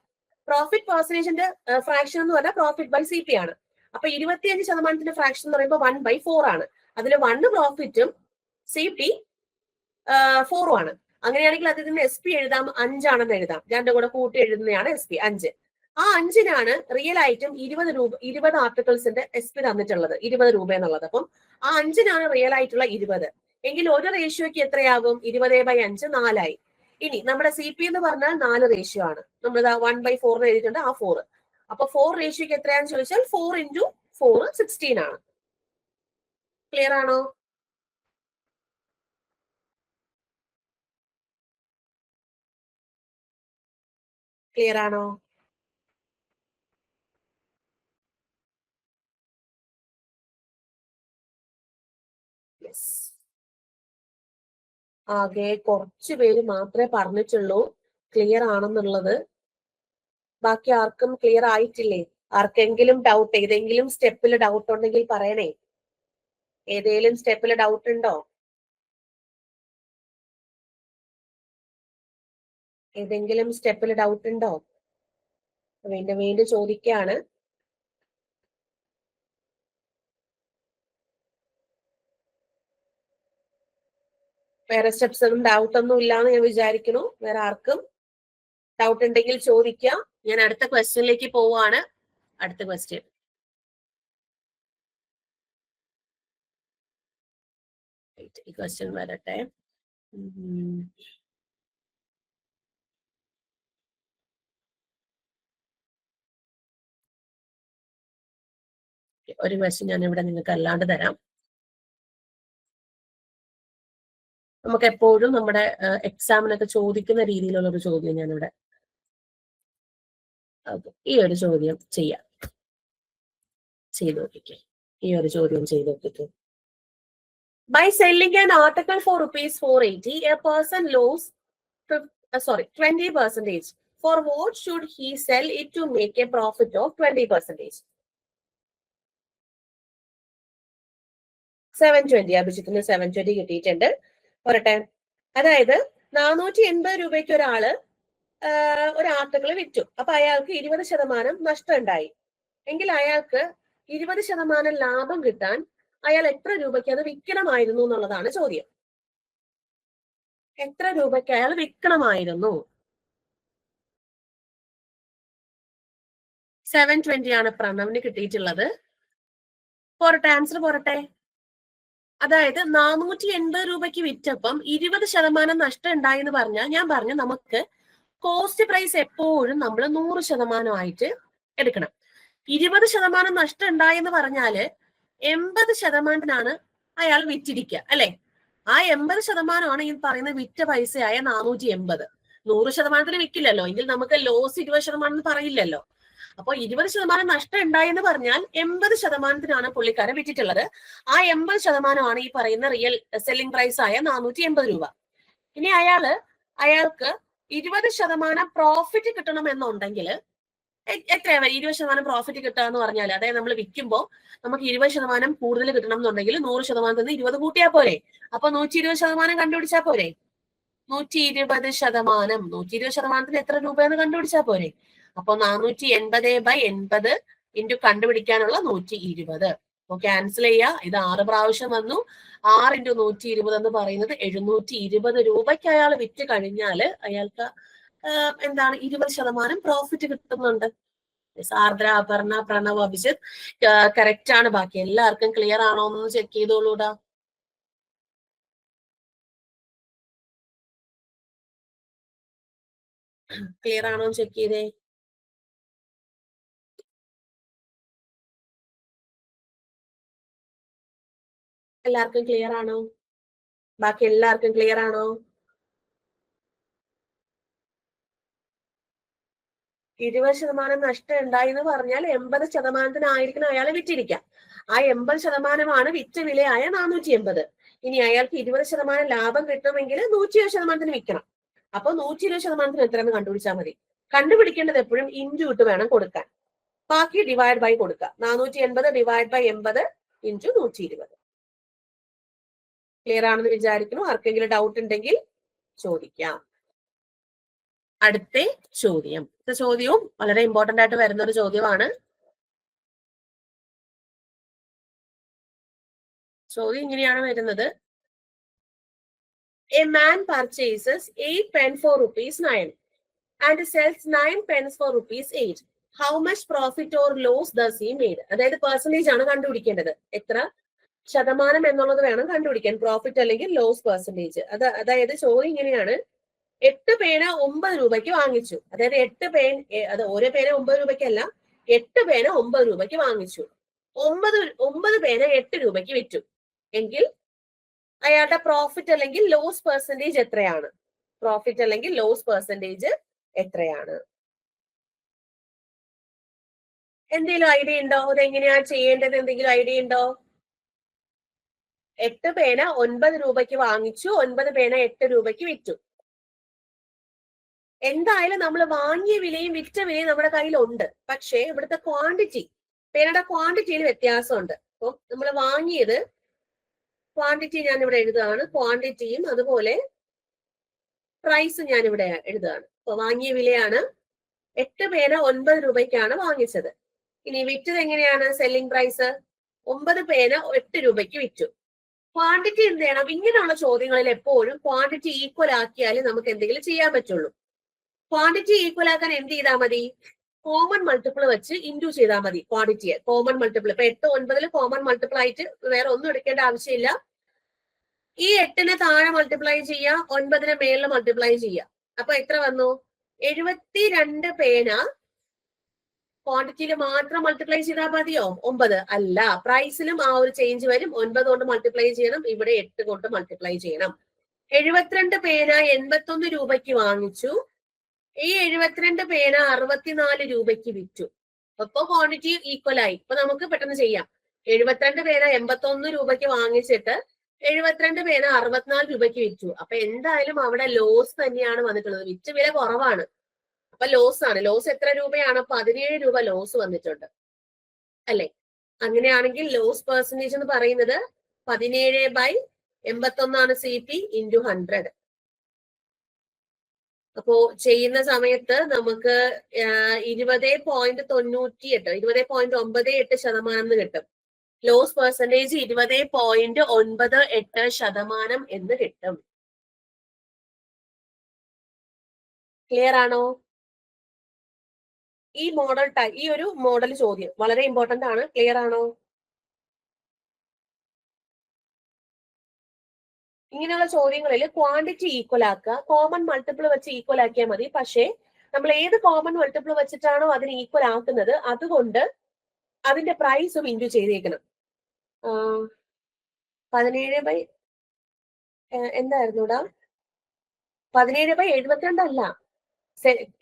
പ്രോഫിറ്റ് പെർസെന്റേജിന്റെ ഫ്രാക്ഷൻ എന്ന് പറഞ്ഞാൽ പ്രോഫിറ്റ്/CP ആണ്. അപ്പൊ 25% ഫ്രാക്ഷൻ എന്ന് പറയുമ്പോൾ 1/4 ആണ്. അതിൽ 1 പ്രോഫിറ്റും CP 4 ആണ്. അങ്ങനെയാണെങ്കിൽ അതിന് SP എഴുതാം, 5 ആണെന്ന് എഴുതാം. രണ്ടും കൂടെ കൂട്ടി എഴുതുന്നതാണ് SP 5. ആ 5-നാണ് റിയൽ ആയിട്ടും 20 ആർട്ടിക്കിൾസിന്റെ SP തന്നിട്ടുള്ളത്, 20 രൂപ എന്നുള്ളത്. അപ്പം ആ 5-നാണ് റിയൽ ആയിട്ടുള്ള 20. എങ്കിൽ ഒരു റേഷ്യോയ്ക്ക് എത്രയാകും? 20/5 4 ആയി. ഇനി നമ്മുടെ CP എന്ന് പറഞ്ഞാൽ 4 റേഷ്യോ ആണ്. നമ്മൾ 1/4 എഴുതിയിട്ടുണ്ട്, ആ 4. അപ്പൊ 4 റേഷ്യോയ്ക്ക് എത്രയാണെന്ന് ചോദിച്ചാൽ 4 × 4 16 ആണ്. ക്ലിയർ ആണോ? ക്ലിയർ ആണോ? ആകെ കുറച്ചു പേര് മാത്രമേ പറഞ്ഞിട്ടുള്ളൂ ക്ലിയർ ആണെന്നുള്ളത്. ബാക്കി ആർക്കും ക്ലിയർ ആയിട്ടില്ലേ? ആർക്കെങ്കിലും ഡൗട്ട്, ഏതെങ്കിലും സ്റ്റെപ്പിൽ ഡൗട്ട് ഉണ്ടെങ്കിൽ പറയണേ. ഏതെങ്കിലും സ്റ്റെപ്പിൽ ഡൗട്ട് ഉണ്ടോ? ഏതെങ്കിലും സ്റ്റെപ്പിൽ ഡൗട്ട് ഉണ്ടോ? വീണ്ടും ചോദിക്കുകയാണ്. വേറെ സ്റ്റെപ്സ് ഒന്നും ഡൗട്ട് ഒന്നും ഇല്ലാന്ന് ഞാൻ വിചാരിക്കുന്നു. വേറെ ആർക്കും ഡൗട്ട് ഉണ്ടെങ്കിൽ ചോദിക്കാം. ഞാൻ അടുത്ത ക്വസ്റ്റ്യനിലേക്ക് പോവാണ്. അടുത്ത ക്വസ്റ്റ്യൻ, ഈ ക്വസ്റ്റ്യൻ വരട്ടെ. ഒരു ക്വസ്റ്റ്യൻ ഞാൻ ഇവിടെ നിങ്ങൾക്ക് അല്ലാണ്ട് തരാം. നമുക്ക് എപ്പോഴും നമ്മുടെ എക്സാമിനൊക്കെ ചോദിക്കുന്ന രീതിയിലുള്ള ഒരു ചോദ്യം ഞാനിവിടെ, ഈ ഒരു ചോദ്യം ചെയ്യാം. ചെയ്ത് നോക്കിക്കേ. ഈ ഒരു ചോദ്യം ചെയ്ത് നോക്കിക്കേ. By selling an article for ₹480, a person loses 20%. For what should he sell it to make a profit of 20%? 720. അഭിജിത്തിന് 720 കിട്ടിയിട്ടുണ്ട്. പോരട്ടെ. അതായത് 480 രൂപയ്ക്ക് ഒരാള് ഒരു ആർട്ടിക്കിൾ വിറ്റു. അപ്പൊ അയാൾക്ക് 20% നഷ്ടം ഉണ്ടായി. എങ്കിൽ അയാൾക്ക് 20% ലാഭം കിട്ടാൻ അയാൾ എത്ര രൂപയ്ക്ക് അത് വിൽക്കണമായിരുന്നു എന്നുള്ളതാണ് ചോദ്യം. എത്ര രൂപയ്ക്ക് അയാൾ വിൽക്കണമായിരുന്നു? 720 ആണ് പ്രണവിന് കിട്ടിയിട്ടുള്ളത്. പോരട്ടെ, ആൻസർ പോരട്ടെ. അതായത് 480 രൂപയ്ക്ക് വിറ്റപ്പം 20% നഷ്ടം ഉണ്ടായി എന്ന് പറഞ്ഞാൽ, ഞാൻ പറഞ്ഞു നമുക്ക് കോസ്റ്റ് പ്രൈസ് എപ്പോഴും നമ്മൾ 100% ആയിട്ട് എടുക്കണം. 20% നഷ്ടം ഉണ്ടായെന്ന് പറഞ്ഞാല് 80%-നാണ് അയാൾ വിറ്റിരിക്കുക, അല്ലെ? ആ 80%-ആണ് ഈ പറയുന്ന വിറ്റ പൈസയായ 480. 100%-ന് വിൽക്കില്ലല്ലോ, എങ്കിൽ നമുക്ക് ലോസ് 20% പറയില്ലല്ലോ. അപ്പൊ 20% നഷ്ടം ഉണ്ടായെന്ന് പറഞ്ഞാൽ 80%-നാണ് പുള്ളിക്കാരൻ വിറ്റിട്ടുള്ളത്. ആ 80%-ആണ് ഈ പറയുന്ന റിയൽ സെല്ലിംഗ് പ്രൈസ് ആയ 480 രൂപ. ഇനി അയാൾക്ക് 20% പ്രോഫിറ്റ് കിട്ടണമെന്നുണ്ടെങ്കിൽ എത്രയാ 20% പ്രോഫിറ്റ് കിട്ടുക എന്ന് പറഞ്ഞാൽ, അതായത് നമ്മൾ വിൽക്കുമ്പോൾ നമുക്ക് 20% കൂടുതൽ കിട്ടണം എന്നുണ്ടെങ്കിൽ 100% 20 കൂട്ടിയാൽ പോരെ? അപ്പൊ 120% കണ്ടുപിടിച്ചാൽ പോരെ? 120%, 120%ത്തിന് എത്ര രൂപയെന്ന് കണ്ടുപിടിച്ചാൽ പോരെ? അപ്പൊ 480/80 ഇൻറ്റു കണ്ടുപിടിക്കാനുള്ള 120. അപ്പൊ ക്യാൻസൽ ചെയ്യുക. ഇത് 6 പ്രാവശ്യം വന്നു. 6 × 120 എന്ന് പറയുന്നത് 720 രൂപയ്ക്ക് അയാൾ വിറ്റ് കഴിഞ്ഞാൽ അയാൾക്ക് എന്താണ് 20% പ്രോഫിറ്റ് കിട്ടുന്നുണ്ട്. ആർദ്ര, അപർണ, പ്രണവ്, അഭിജിത്ത് കറക്റ്റ് ആണ്. ബാക്കി എല്ലാവർക്കും ക്ലിയർ ആണോ എന്ന് ചെക്ക് ചെയ്തോളൂടാ. ക്ലിയർ ആണോ ചെക്ക് ചെയ്തേ. എല്ലാവർക്കും ക്ലിയർ ആണോ? ബാക്കി എല്ലാവർക്കും ക്ലിയർ ആണോ? 20% നഷ്ടം ഉണ്ടായി എന്ന് പറഞ്ഞാൽ 80%-ത്തിനായിരിക്കണം അയാൾ വിറ്റിരിക്കാം. ആ 80% വിറ്റ വിലയായ 480. ഇനി അയാൾക്ക് 20% ലാഭം കിട്ടണമെങ്കിൽ 120%-ന് വിൽക്കണം. അപ്പൊ 120%-ന് എത്രയെന്ന് കണ്ടുപിടിച്ചാൽ മതി. കണ്ടുപിടിക്കേണ്ടത് എപ്പോഴും ഇൻറ്റു ഇട്ട് വേണം കൊടുക്കാൻ. ബാക്കി ഡിവൈഡ് ബൈ കൊടുക്കുക. 480 ഡിവൈഡ് ബൈ 80 ഇൻറ്റു 120. ക്ലിയർ ആണെന്ന് വിചാരിക്കുന്നു. ആർക്കെങ്കിലും ഡൗട്ട് ഉണ്ടെങ്കിൽ ചോദിക്കാം. അടുത്ത ചോദ്യം. ചോദ്യവും വളരെ ഇമ്പോർട്ടന്റ് ആയിട്ട് വരുന്ന ഒരു ചോദ്യമാണ്. ചോദ്യം ഇങ്ങനെയാണ് വരുന്നത്. A man purchases 8 pens for ₹9 and sells 9 pens for ₹8. How much profit or loss does he made? അതായത് പെർസെന്റേജ് ആണ് കണ്ടുപിടിക്കേണ്ടത്. എത്ര ശതമാനം എന്നുള്ളത് വേണം കണ്ടുപിടിക്കാൻ. പ്രോഫിറ്റ് അല്ലെങ്കിൽ ലോസ് പെർസെന്റേജ്. അതായത് ചോദ്യം ഇങ്ങനെയാണ്. 8 പേന 9 രൂപയ്ക്ക് വാങ്ങിച്ചു. അതായത് 8 പേൻ, അത് ഓരോ പേന 9 രൂപയ്ക്കല്ല, 8 പേന 9 രൂപയ്ക്ക് വാങ്ങിച്ചു. 9 പേന 8 രൂപയ്ക്ക് വിറ്റു എങ്കിൽ അയാളുടെ പ്രോഫിറ്റ് അല്ലെങ്കിൽ ലോസ് പെർസെന്റേജ് എത്രയാണ്? പ്രോഫിറ്റ് അല്ലെങ്കിൽ ലോസ് പെർസെന്റേജ് എത്രയാണ്? എന്തെങ്കിലും ഐഡിയ ഉണ്ടോ? അതെങ്ങനെയാ ചെയ്യേണ്ടത്? എന്തെങ്കിലും ഐഡിയ ഉണ്ടോ? 8 പേന 9 രൂപയ്ക്ക് വാങ്ങിച്ചു, 9 പേന 8 രൂപയ്ക്ക് വിറ്റു. എന്തായാലും നമ്മൾ വാങ്ങിയ വിലയും വിറ്റ വിലയും നമ്മുടെ കയ്യിലുണ്ട്. പക്ഷേ ഇവിടുത്തെ ക്വാണ്ടിറ്റി, പേനയുടെ ക്വാണ്ടിറ്റിയിൽ വ്യത്യാസമുണ്ട്. അപ്പം നമ്മൾ വാങ്ങിയത് ക്വാണ്ടിറ്റി ഞാൻ ഇവിടെ എഴുതുകയാണ്. ക്വാണ്ടിറ്റിയും അതുപോലെ പ്രൈസ് ഞാൻ ഇവിടെ എഴുതുകയാണ്. അപ്പൊ വാങ്ങിയ വിലയാണ് 8 പേന 9 രൂപയ്ക്കാണ് വാങ്ങിച്ചത്. ഇനി വിറ്റത് എങ്ങനെയാണ്? സെല്ലിംഗ് പ്രൈസ് 9 പേന 8 രൂപയ്ക്ക് വിറ്റു. ക്വാണ്ടിറ്റി എന്ത് ചെയ്യണം? ഇങ്ങനെയുള്ള ചോദ്യങ്ങളിൽ എപ്പോഴും ക്വാണ്ടിറ്റി ഈക്വൽ ആക്കിയാലേ നമുക്ക് എന്തെങ്കിലും ചെയ്യാൻ പറ്റുള്ളൂ. ക്വാണ്ടിറ്റി ഈക്വൽ ആക്കാൻ എന്ത് ചെയ്താൽ മതി? കോമൺ മൾട്ടിപ്പിൾ വെച്ച് ഇൻഡു ചെയ്താൽ മതി. ക്വാണ്ടിറ്റിയെ കോമൺ മൾട്ടിപ്പിൾ. ഇപ്പൊ 8, 9 കോമൺ മൾട്ടിപ്പിൾ ആയിട്ട് വേറെ ഒന്നും എടുക്കേണ്ട ആവശ്യമില്ല. ഈ 8-നെ താഴെ മൾട്ടിപ്ലൈ ചെയ്യുക, 9-നെ മേളിൽ മൾട്ടിപ്ലൈ ചെയ്യുക. അപ്പൊ എത്ര വന്നു? 72 പേന ക്വാണ്ടിറ്റിയിൽ മാത്രം മൾട്ടിപ്ലൈ ചെയ്താൽ മതിയോ? 9 അല്ല, പ്രൈസിലും ആ ഒരു ചേഞ്ച് വരും. 9 കൊണ്ട് മൾട്ടിപ്ലൈ ചെയ്യണം, ഇവിടെ 8 കൊണ്ട് മൾട്ടിപ്ലൈ ചെയ്യണം. 72 പേന 81 രൂപയ്ക്ക് വാങ്ങിച്ചു. ഈ 72 പേന 64 രൂപയ്ക്ക് വിറ്റു. അപ്പൊ ക്വാണ്ടിറ്റി ഈക്വൽ ആയി. ഇപ്പൊ നമുക്ക് പെട്ടെന്ന് ചെയ്യാം. 72 പേന 81 രൂപയ്ക്ക് വാങ്ങിച്ചിട്ട് 72 പേന 64 രൂപയ്ക്ക് വിറ്റു. അപ്പൊ എന്തായാലും അവിടെ ലോസ് തന്നെയാണ് വന്നിട്ടുള്ളത്. വിറ്റ് വില കുറവാണ്, അപ്പൊ ലോസ് ആണ്. ലോസ് എത്ര രൂപയാണ്? 17 രൂപ ലോസ് വന്നിട്ടുണ്ട് അല്ലെ? അങ്ങനെയാണെങ്കിൽ ലോസ് പെർസെന്റേജ് എന്ന് പറയുന്നത് 17/81 CP × 100. അപ്പോ ചെയ്യുന്ന സമയത്ത് നമുക്ക് 20.98% കിട്ടും. ലോസ് പെർസെന്റേജ് 20.98% എന്ന് കിട്ടും. ക്ലിയർ ആണോ? ഈ ഒരു മോഡൽ ചോദ്യം വളരെ ഇമ്പോർട്ടന്റ് ആണ്. ക്ലിയർ ആണോ? ഇങ്ങനെയുള്ള ചോദ്യങ്ങളിൽ ക്വാണ്ടിറ്റി ഈക്വൽ ആക്കുക, കോമൺ മൾട്ടിപ്പിൾ വെച്ച് ഈക്വൽ ആക്കിയാൽ മതി. പക്ഷേ നമ്മൾ ഏത് കോമൺ മൾട്ടിപ്പിൾ വെച്ചിട്ടാണോ അതിന് ഈക്വൽ ആക്കുന്നത്, അതുകൊണ്ട് അതിന്റെ പ്രൈസും ഇൻഡു ചെയ്തേക്കണം. 17 എന്തായിരുന്നു ഇവിടെ? 17/72 അല്ല,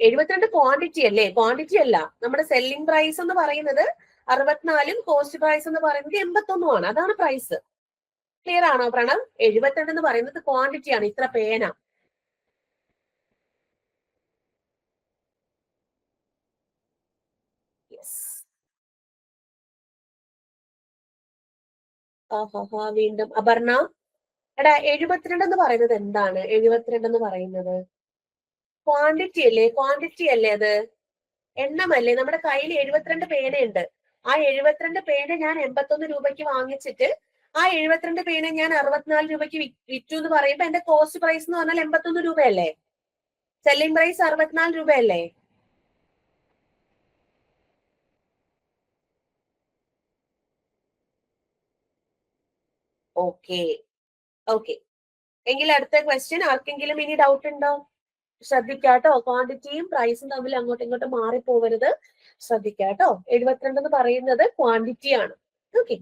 72 ക്വാണ്ടിറ്റി അല്ലേ? ക്വാണ്ടിറ്റി അല്ല. നമ്മുടെ സെല്ലിംഗ് പ്രൈസ് എന്ന് പറയുന്നത് 64-ഉം കോസ്റ്റ് പ്രൈസ് എന്ന് പറയുന്നത് 81-ഉമാണ്. അതാണ് പ്രൈസ്. ക്ലിയർ ആണോ പ്രണവ്? 72 എന്ന് പറയുന്നത് ക്വാണ്ടിറ്റി ആണ്. ഇത്ര പേന. വീണ്ടും അപർണ. എടാ 72 എന്ന് പറയുന്നത് എന്താണ്? 72 എന്ന് പറയുന്നത് ക്വാണ്ടിറ്റി അല്ലേ അത്? എണ്ണമല്ലേ? നമ്മുടെ കയ്യിൽ 72 പേനയുണ്ട്. ആ 72 പേന ഞാൻ 81 രൂപയ്ക്ക് വാങ്ങിച്ചിട്ട് ആ 72 പേന ഞാൻ 64 രൂപയ്ക്ക് വിറ്റു എന്ന് പറയുമ്പോ എന്റെ കോസ്റ്റ് പ്രൈസ് എന്ന് പറഞ്ഞാൽ 81 രൂപയല്ലേ? സെല്ലിംഗ് പ്രൈസ് 64 രൂപയല്ലേ? Okay okay. എങ്കിൽ അടുത്ത ക്വസ്റ്റ്യൻ ആർക്കെങ്കിലും ഇനി ഡൗട്ട് ഉണ്ടോ? ശ്രദ്ധിക്കാട്ടോ, ക്വാണ്ടിറ്റിയും പ്രൈസും തമ്മിൽ അങ്ങോട്ടും ഇങ്ങോട്ടും മാറിപ്പോവരുത്. ശ്രദ്ധിക്കാട്ടോ. 72 എന്ന് പറയുന്നത് ക്വാണ്ടിറ്റി ആണ്. ഓക്കെ.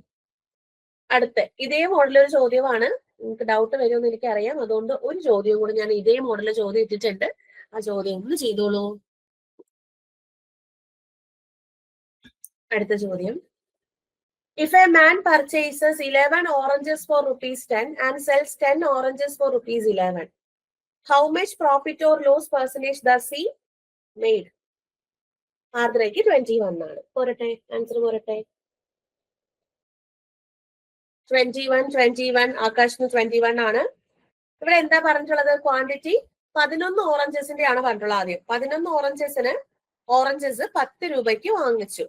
അടുത്ത ഇതേ മോഡലൊരു ചോദ്യമാണ്. നിങ്ങൾക്ക് ഡൗട്ട് വരുമെന്ന് എനിക്കറിയാം. അതുകൊണ്ട് ഒരു ചോദ്യം കൂടി ഞാൻ ഇതേ മോഡലിൽ ചോദ്യം ഇട്ടിട്ടുണ്ട്. ആ ചോദ്യം ഒന്ന് ചെയ്തോളൂ. അടുത്ത ചോദ്യം. If a man purchases 11 oranges for ₹10 and sells 10 oranges for ₹11, how much profit or loss percentage does he made? ആർദ്രയ്ക്ക് 21 ആണ്. പോരട്ടെ, ആൻസർ പോരട്ടെ. 21 ആകാശിന് 21 ആണ്. ഇവിടെ എന്താ പറഞ്ഞിട്ടുള്ളത്? ക്വാണ്ടിറ്റി 11 ഓറഞ്ചസിന്റെ ആണ് പറഞ്ഞിട്ടുള്ളത്. ആദ്യം 11 ഓറഞ്ചസ് 10 രൂപയ്ക്ക് വാങ്ങിച്ചു.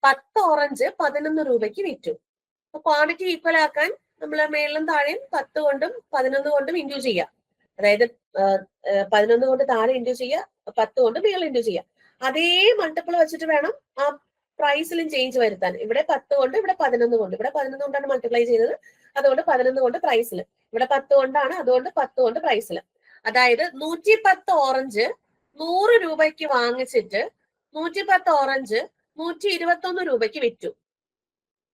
10 ഓറഞ്ച് 11 രൂപയ്ക്ക് വിറ്റു. അപ്പൊ ക്വാണ്ടിറ്റി ഈക്വൽ ആക്കാൻ നമ്മൾ മേളിലും താഴെയും 10 കൊണ്ടും 11 കൊണ്ടും ഇൻഡ്യൂ ചെയ്യാം. അതായത് 11 കൊണ്ട് താഴെ ഇൻഡ്യൂ ചെയ്യുക, 10 കൊണ്ട് മേളിൽ ഇൻഡ്യൂ ചെയ്യുക. അതേ മൾട്ടിപ്പിൾ വെച്ചിട്ട് വേണം ആ പ്രൈസിലും ചേഞ്ച് വരുത്താൻ. ഇവിടെ 10 കൊണ്ട്, ഇവിടെ 11 കൊണ്ട്. ഇവിടെ 11 കൊണ്ടാണ് മൾട്ടിപ്ലൈ ചെയ്തത്, അതുകൊണ്ട് 11 കൊണ്ട് പ്രൈസിൽ. ഇവിടെ 10 കൊണ്ടാണ്, അതുകൊണ്ട് 10 കൊണ്ട് പ്രൈസിൽ. അതായത് 110 ഓറഞ്ച് 100 രൂപയ്ക്ക് വാങ്ങിച്ചിട്ട് 110 ഓറഞ്ച് 121 രൂപയ്ക്ക് വിറ്റു.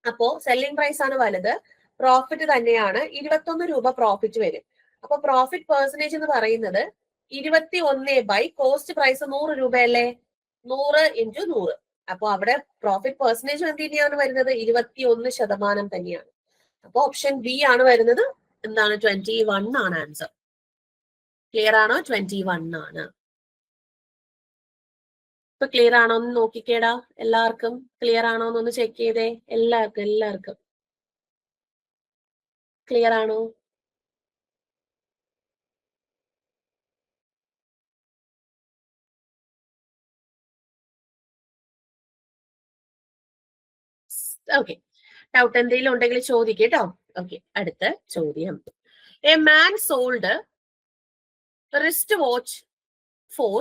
അപ്പോ സെല്ലിംഗ് പ്രൈസ് ആണ് വലുത്, പ്രോഫിറ്റ് തന്നെയാണ്. 21 രൂപ പ്രോഫിറ്റ് വരും. അപ്പൊ പ്രോഫിറ്റ് പെർസെന്റേജ് എന്ന് പറയുന്നത് 21 കോസ്റ്റ് പ്രൈസ് 100 രൂപയല്ലേ? 100 × 100. അപ്പൊ അവിടെ പ്രോഫിറ്റ് പെർസെന്റേജ് എന്ത് തന്നെയാണ് വരുന്നത്? 21% തന്നെയാണ്. അപ്പൊ ഓപ്ഷൻ ബി ആണ് വരുന്നത്. എന്താണ്? 21 ആണ് ആൻസർ. ക്ലിയർ ആണോ? 21 ആണ്. ഇപ്പൊ ക്ലിയർ ആണോ എന്ന് നോക്കിക്കേടാ. എല്ലാവർക്കും ക്ലിയർ ആണോ എന്നൊന്ന് ചെക്ക് ചെയ്തേ. എല്ലാവർക്കും ക്ലിയർ ആണോ? ഓക്കെ. ഡൗട്ട് എന്തെങ്കിലും ഉണ്ടെങ്കിൽ ചോദിക്കേട്ടോ. ഓക്കെ. അടുത്ത ചോദ്യം. A man sold wrist watch for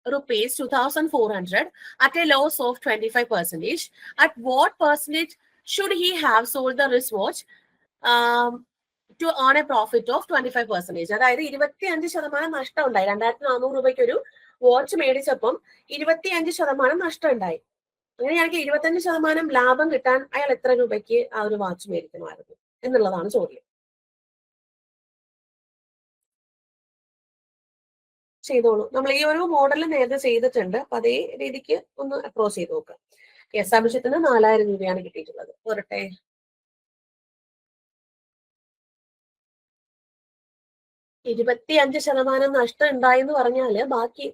₹2,400 at a loss of 25%. At what percentage should he have sold the wristwatch to earn a profit of 25%? അതായത് 25% നഷ്ടം ഉണ്ടായി. 2,400 രൂപയ്ക്ക് ഒരു വാച്ച് മേടിച്ചപ്പം 25% നഷ്ടം ഉണ്ടായി. അങ്ങനെയാണെങ്കിൽ 25% ലാഭം കിട്ടാൻ അയാൾ എത്ര രൂപയ്ക്ക് ആ ഒരു വാച്ച് മേടിക്കണമായിരുന്നു എന്നുള്ളതാണ് ചോദ്യം. ചെയ്തോളൂ. നമ്മൾ ഈ ഒരു മോഡൽ നേരത്തെ ചെയ്തിട്ടുണ്ട്. അപ്പൊ അതേ രീതിക്ക് ഒന്ന് അപ്രോച്ച് ചെയ്ത് നോക്കുക. യെസ്, അഭിഷത്തിന് 4,000 രൂപയാണ് കിട്ടിയിട്ടുള്ളത്. പോരട്ടെ. 25% നഷ്ടം ഉണ്ടായെന്ന് പറഞ്ഞാല് ബാക്കി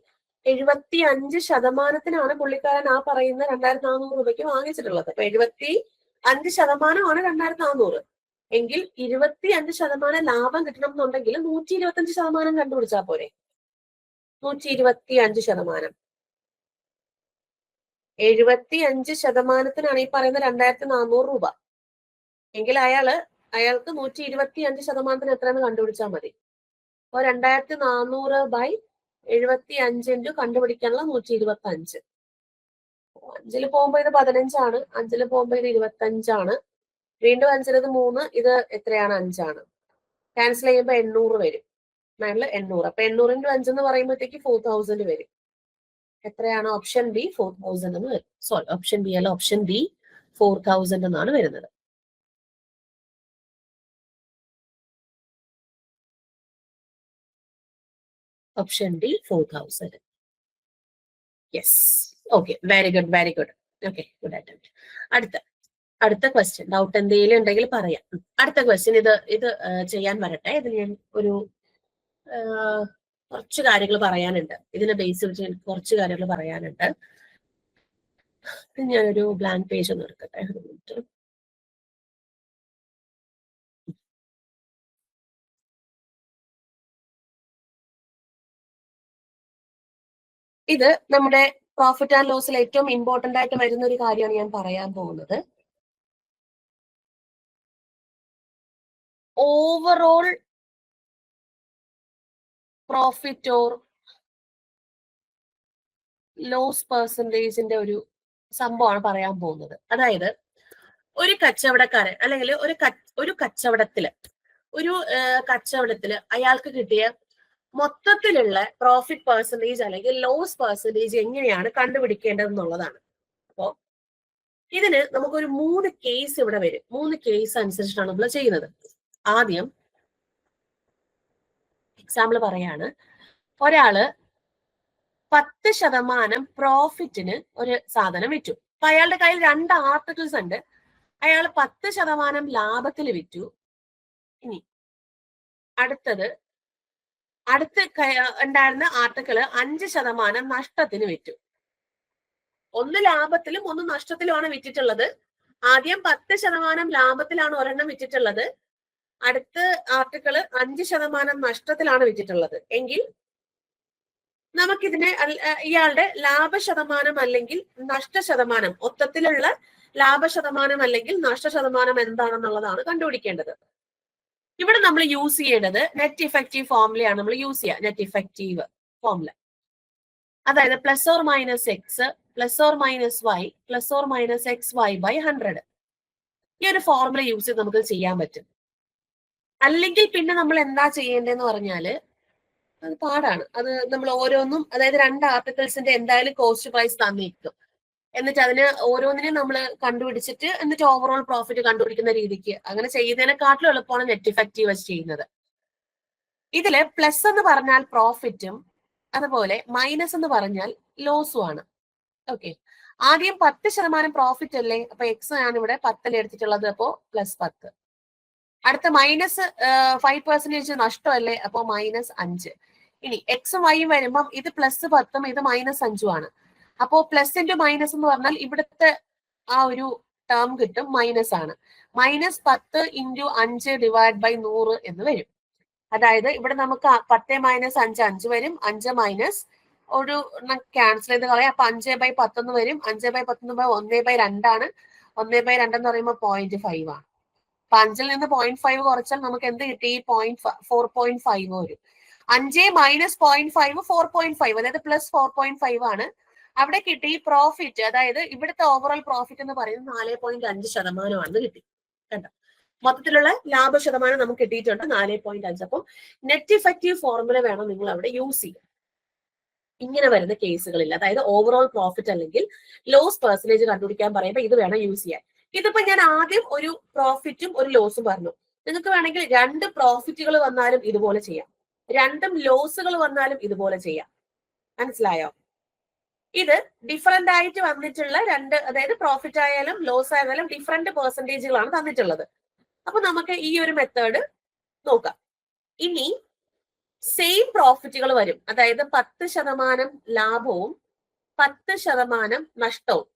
75%-ത്തിനാണ് പുള്ളിക്കാരൻ ആ പറയുന്ന 2,400 രൂപയ്ക്ക് വാങ്ങിച്ചിട്ടുള്ളത്. അപ്പൊ 75%-ആണ് 2,400 എങ്കിൽ 25% ലാഭം കിട്ടണം എന്നുണ്ടെങ്കിൽ 125% കണ്ടുപിടിച്ചാൽ പോരെ? 125%. 75%-ത്തിനാണ് ഈ പറയുന്ന 2,400 രൂപ എങ്കിൽ അയാൾക്ക് 125%-ത്തിന് എത്രയെന്ന് കണ്ടുപിടിച്ചാൽ മതി. അപ്പൊ 2,400/75 കണ്ടുപിടിക്കാനുള്ള 125. 5-ൽ പോകുമ്പോ ഇത് 15 ആണ്, 5-ൽ പോകുമ്പോ ഇത് 25 ആണ്, വീണ്ടും 5-ൽ ഇത് 3, ഇത് എത്രയാണ്? 5 ആണ്. ക്യാൻസൽ ചെയ്യുമ്പോ 800 വരും. 800. അപ്പൊ 800 × 5 എന്ന് പറയുമ്പോഴത്തേക്ക് 4,000 വരും. എത്രയാണ്? ഓപ്ഷൻ ബി 4,000 എന്ന് വരും. സോറി, ഓപ്ഷൻ ബി അല്ല, ഓപ്ഷൻ ബി 4,000 എന്നാണ് വരുന്നത്. Option D 4,000. Yes. Okay, very good. Okay, good attempt. അടുത്ത ക്വസ്റ്റ്യൻ. ഡൗട്ട് എന്തെങ്കിലും ഉണ്ടെങ്കിൽ പറയാം. അടുത്ത ക്വസ്റ്റ്യൻ ഇത് ചെയ്യാൻ വരട്ടെ. ഇതിൽ ഞാൻ ഒരു കുറച്ച് കാര്യങ്ങൾ പറയാനുണ്ട്. ഇതിനെ ബേസ് വെച്ച് കുറച്ച് കാര്യങ്ങൾ പറയാനുണ്ട്. ഞാനൊരു ബ്ലാങ്ക് പേജ് ഒന്ന് എടുക്കട്ടെ. ഇത് നമ്മുടെ പ്രോഫിറ്റ് ആൻഡ് ലോസിൽ ഏറ്റവും ഇമ്പോർട്ടന്റ് ആയിട്ട് വരുന്ന ഒരു കാര്യമാണ് ഞാൻ പറയാൻ പോകുന്നത്. ഓവറോൾ പ്രോഫിറ്റ് ഓർ ലോസ് പെർസെന്റേജിന്റെ ഒരു സംഭവമാണ് പറയാൻ പോകുന്നത്. അതായത് ഒരു കച്ചവടക്കാരൻ അല്ലെങ്കിൽ ഒരു കച്ചവടത്തില് അയാൾക്ക് കിട്ടിയ മൊത്തത്തിലുള്ള പ്രോഫിറ്റ് പെർസെന്റേജ് അല്ലെങ്കിൽ ലോസ് പെർസെന്റേജ് എങ്ങനെയാണ് കണ്ടുപിടിക്കേണ്ടതെന്നുള്ളതാണ്. അപ്പോ ഇതിന് നമുക്കൊരു 3 കേസ് ഇവിടെ വരും. 3 കേസ് അനുസരിച്ചിട്ടാണ് നമ്മൾ ചെയ്യുന്നത്. ആദ്യം എക്സാമ്പിൾ പറയാണ്, ഒരാള് 10% പ്രോഫിറ്റിന് ഒരു സാധനം വിറ്റു. അപ്പൊ അയാളുടെ കയ്യിൽ 2 ആർട്ടിക്കിൾസ് ഉണ്ട്. അയാൾ 10% ലാഭത്തിൽ വിറ്റു. ഇനി അടുത്ത് ഉണ്ടായിരുന്ന ആർട്ടിക്കിള് 5% നഷ്ടത്തിന് വിറ്റു. ഒന്ന് ലാഭത്തിലും ഒന്ന് നഷ്ടത്തിലുമാണ് വിറ്റിട്ടുള്ളത്. ആദ്യം 10% ലാഭത്തിലാണ് ഒരെണ്ണം വിറ്റിട്ടുള്ളത്. അടുത്ത ആർട്ടിക്കിള് 5% നഷ്ടത്തിലാണ് വിറ്റിട്ടുള്ളത്. എങ്കിൽ നമുക്കിതിനെ ഇയാളുടെ ലാഭശതമാനം അല്ലെങ്കിൽ നഷ്ടശതമാനം, മൊത്തത്തിലുള്ള ലാഭശതമാനം അല്ലെങ്കിൽ നഷ്ടശതമാനം എന്താണെന്നുള്ളതാണ് കണ്ടുപിടിക്കേണ്ടത്. ഇവിടെ നമ്മൾ യൂസ് ചെയ്യേണ്ടത് നെറ്റ് ഇഫക്റ്റീവ് ഫോർമുലയാണ് നമ്മൾ യൂസ് ചെയ്യുക. നെറ്റ് ഇഫക്റ്റീവ് ഫോർമുല, അതായത് plus or minus X plus or minus Y plus or minus X Y by 100. ഈ ഒരു ഫോർമുല യൂസ് ചെയ്ത് നമുക്ക് ചെയ്യാൻ പറ്റും. അല്ലെങ്കിൽ പിന്നെ നമ്മൾ എന്താ ചെയ്യേണ്ടതെന്ന് പറഞ്ഞാല് അത് പാടാണ്. അത് നമ്മൾ ഓരോന്നും, അതായത് 2 ആർട്ടിക്കിൾസിന്റെ എന്തായാലും കോസ്റ്റ് പ്രൈസ് തന്നിരിക്കും. എന്നിട്ട് അതിന് ഓരോന്നിനും നമ്മൾ കണ്ടുപിടിച്ചിട്ട് എന്നിട്ട് ഓവറോൾ പ്രോഫിറ്റ് കണ്ടുപിടിക്കുന്ന രീതിക്ക് അങ്ങനെ ചെയ്യുന്നതിനെക്കാട്ടിലും എളുപ്പമാണ് നെറ്റ് ഇഫക്റ്റീവ് വെച്ച് ചെയ്യുന്നത്. ഇതില് പ്ലസ് എന്ന് പറഞ്ഞാൽ പ്രോഫിറ്റും അതുപോലെ മൈനസ് എന്ന് പറഞ്ഞാൽ ലോസും ആണ്. ഓക്കെ, ആദ്യം 10% പ്രോഫിറ്റ് അല്ലേ, അപ്പൊ എക്സ് ആണ് ഇവിടെ 10 എടുത്തിട്ടുള്ളത്, അപ്പോ +10. അടുത്ത മൈനസ് 5% നഷ്ടമല്ലേ, അപ്പോ -5. ഇനി എക്സും വൈയും വരുമ്പം ഇത് +10 ഇത് -5 ആണ്. അപ്പോ പ്ലസ് ഇൻറ്റു മൈനസ് എന്ന് പറഞ്ഞാൽ ഇവിടുത്തെ ആ ഒരു ടേം കിട്ടും, മൈനസ് ആണ്. -10 × 5 ഡിവൈഡ് ബൈ 100 എന്ന് വരും. അതായത് ഇവിടെ നമുക്ക് 10 - 5 5 വരും. 5 മൈനസ് ഒരു ക്യാൻസൽ ചെയ്ത് കളയാം. അപ്പൊ 5/10 എന്ന് വരും. 5/10 1/2 ആണ്. 1/2 എന്ന് പറയുമ്പോൾ 0.5 ആണ്. അപ്പൊ 5-ൽ നിന്ന് 0.5 കുറച്ചാൽ നമുക്ക് എന്ത് കിട്ടി? 4.5 വരും. 5 - 0.5 4.5, അതായത് +4.5 ആണ്. അവിടെ കിട്ടി പ്രോഫിറ്റ്, അതായത് ഇവിടുത്തെ ഓവറോൾ പ്രോഫിറ്റ് എന്ന് പറയുന്നത് 4.5% കിട്ടി. കണ്ടോ, മൊത്തത്തിലുള്ള ലാഭശതമാനം നമുക്ക് കിട്ടിയിട്ടുണ്ട് 4.5. അപ്പം നെറ്റ് ഇഫക്റ്റീവ് ഫോർമുല വേണം നിങ്ങൾ അവിടെ യൂസ് ചെയ്യാൻ ഇങ്ങനെ വരുന്ന കേസുകളിൽ. അതായത് ഓവറോൾ പ്രോഫിറ്റ് അല്ലെങ്കിൽ ലോസ് പെർസെന്റേജ് കണ്ടുപിടിക്കാൻ പറയുമ്പോൾ ഇത് വേണം യൂസ് ചെയ്യാൻ. ഇതിപ്പോ ഞാൻ ആദ്യം ഒരു പ്രോഫിറ്റും ഒരു ലോസും പറഞ്ഞു. നിങ്ങൾക്ക് വേണമെങ്കിൽ 2 പ്രോഫിറ്റുകൾ വന്നാലും ഇതുപോലെ ചെയ്യാം, 2 ലോസുകൾ വന്നാലും ഇതുപോലെ ചെയ്യാം. മനസ്സിലായോ? ഇത് ഡിഫറെന്റ് ആയിട്ട് വന്നിട്ടുള്ള 2, അതായത് പ്രോഫിറ്റ് ആയാലും ലോസ് ആയാലും ഡിഫറെന്റ് പെർസെന്റേജുകളാണ് തന്നിട്ടുള്ളത്. അപ്പൊ നമുക്ക് ഈ ഒരു മെത്തേഡ് നോക്കാം. ഇനി സെയിം പ്രോഫിറ്റുകൾ വരും, അതായത് 10% ലാഭവും 10% നഷ്ടവും.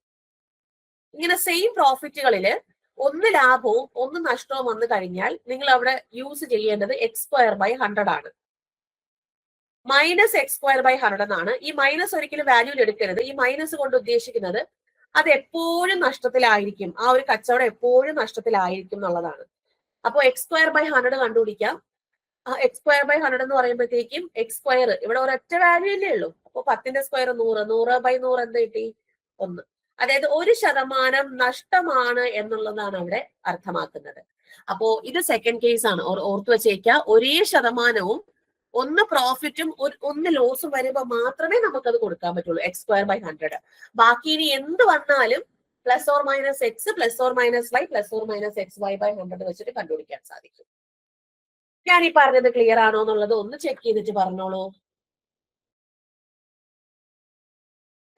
ഇങ്ങനെ സെയിം പ്രോഫിറ്റുകളില് ഒന്ന് ലാഭവും ഒന്ന് നഷ്ടവും വന്നു കഴിഞ്ഞാൽ നിങ്ങൾ അവിടെ യൂസ് ചെയ്യേണ്ടത് x²/100 ആണ്. -x²/100 എന്നാണ്. ഈ മൈനസ് ഒരിക്കലും വാല്യൂൽ എടുക്കരുത്. ഈ മൈനസ് കൊണ്ട് ഉദ്ദേശിക്കുന്നത് അത് എപ്പോഴും നഷ്ടത്തിലായിരിക്കും, ആ ഒരു കച്ചവടം എപ്പോഴും നഷ്ടത്തിലായിരിക്കും എന്നുള്ളതാണ്. അപ്പൊ x²/100 കണ്ടുപിടിക്കാം. x²/100 എന്ന് പറയുമ്പോഴത്തേക്കും x² ഇവിടെ ഒരൊറ്റ വാല്യൂ ഇല്ലേ ഉള്ളൂ. അപ്പൊ 10ന്റെ സ്ക്വയർ 100, 100/100 എന്ത് കിട്ടി? 1. അതായത് 1% നഷ്ടമാണ് എന്നുള്ളതാണ് അവിടെ അർത്ഥമാക്കുന്നത്. അപ്പോ ഇത് സെക്കൻഡ് കേസ് ആണ്, ഓർത്തു വെച്ചേക്കുക. ഒരേ ശതമാനവും ഒന്ന് പ്രോഫിറ്റും ഒന്ന് ലോസും വരുമ്പോൾ മാത്രമേ നമുക്കത് കൊടുക്കാൻ പറ്റുള്ളൂ, x²/100. ബാക്കി ഇനി എന്ത് വന്നാലും +or - x +or - y +or - xy/100 വെച്ചിട്ട് കണ്ടുപിടിക്കാൻ സാധിക്കും. ഞാൻ ഈ പറഞ്ഞത് ക്ലിയർ ആണോ എന്നുള്ളത് ഒന്ന് ചെക്ക് ചെയ്തിട്ട് പറഞ്ഞോളൂ.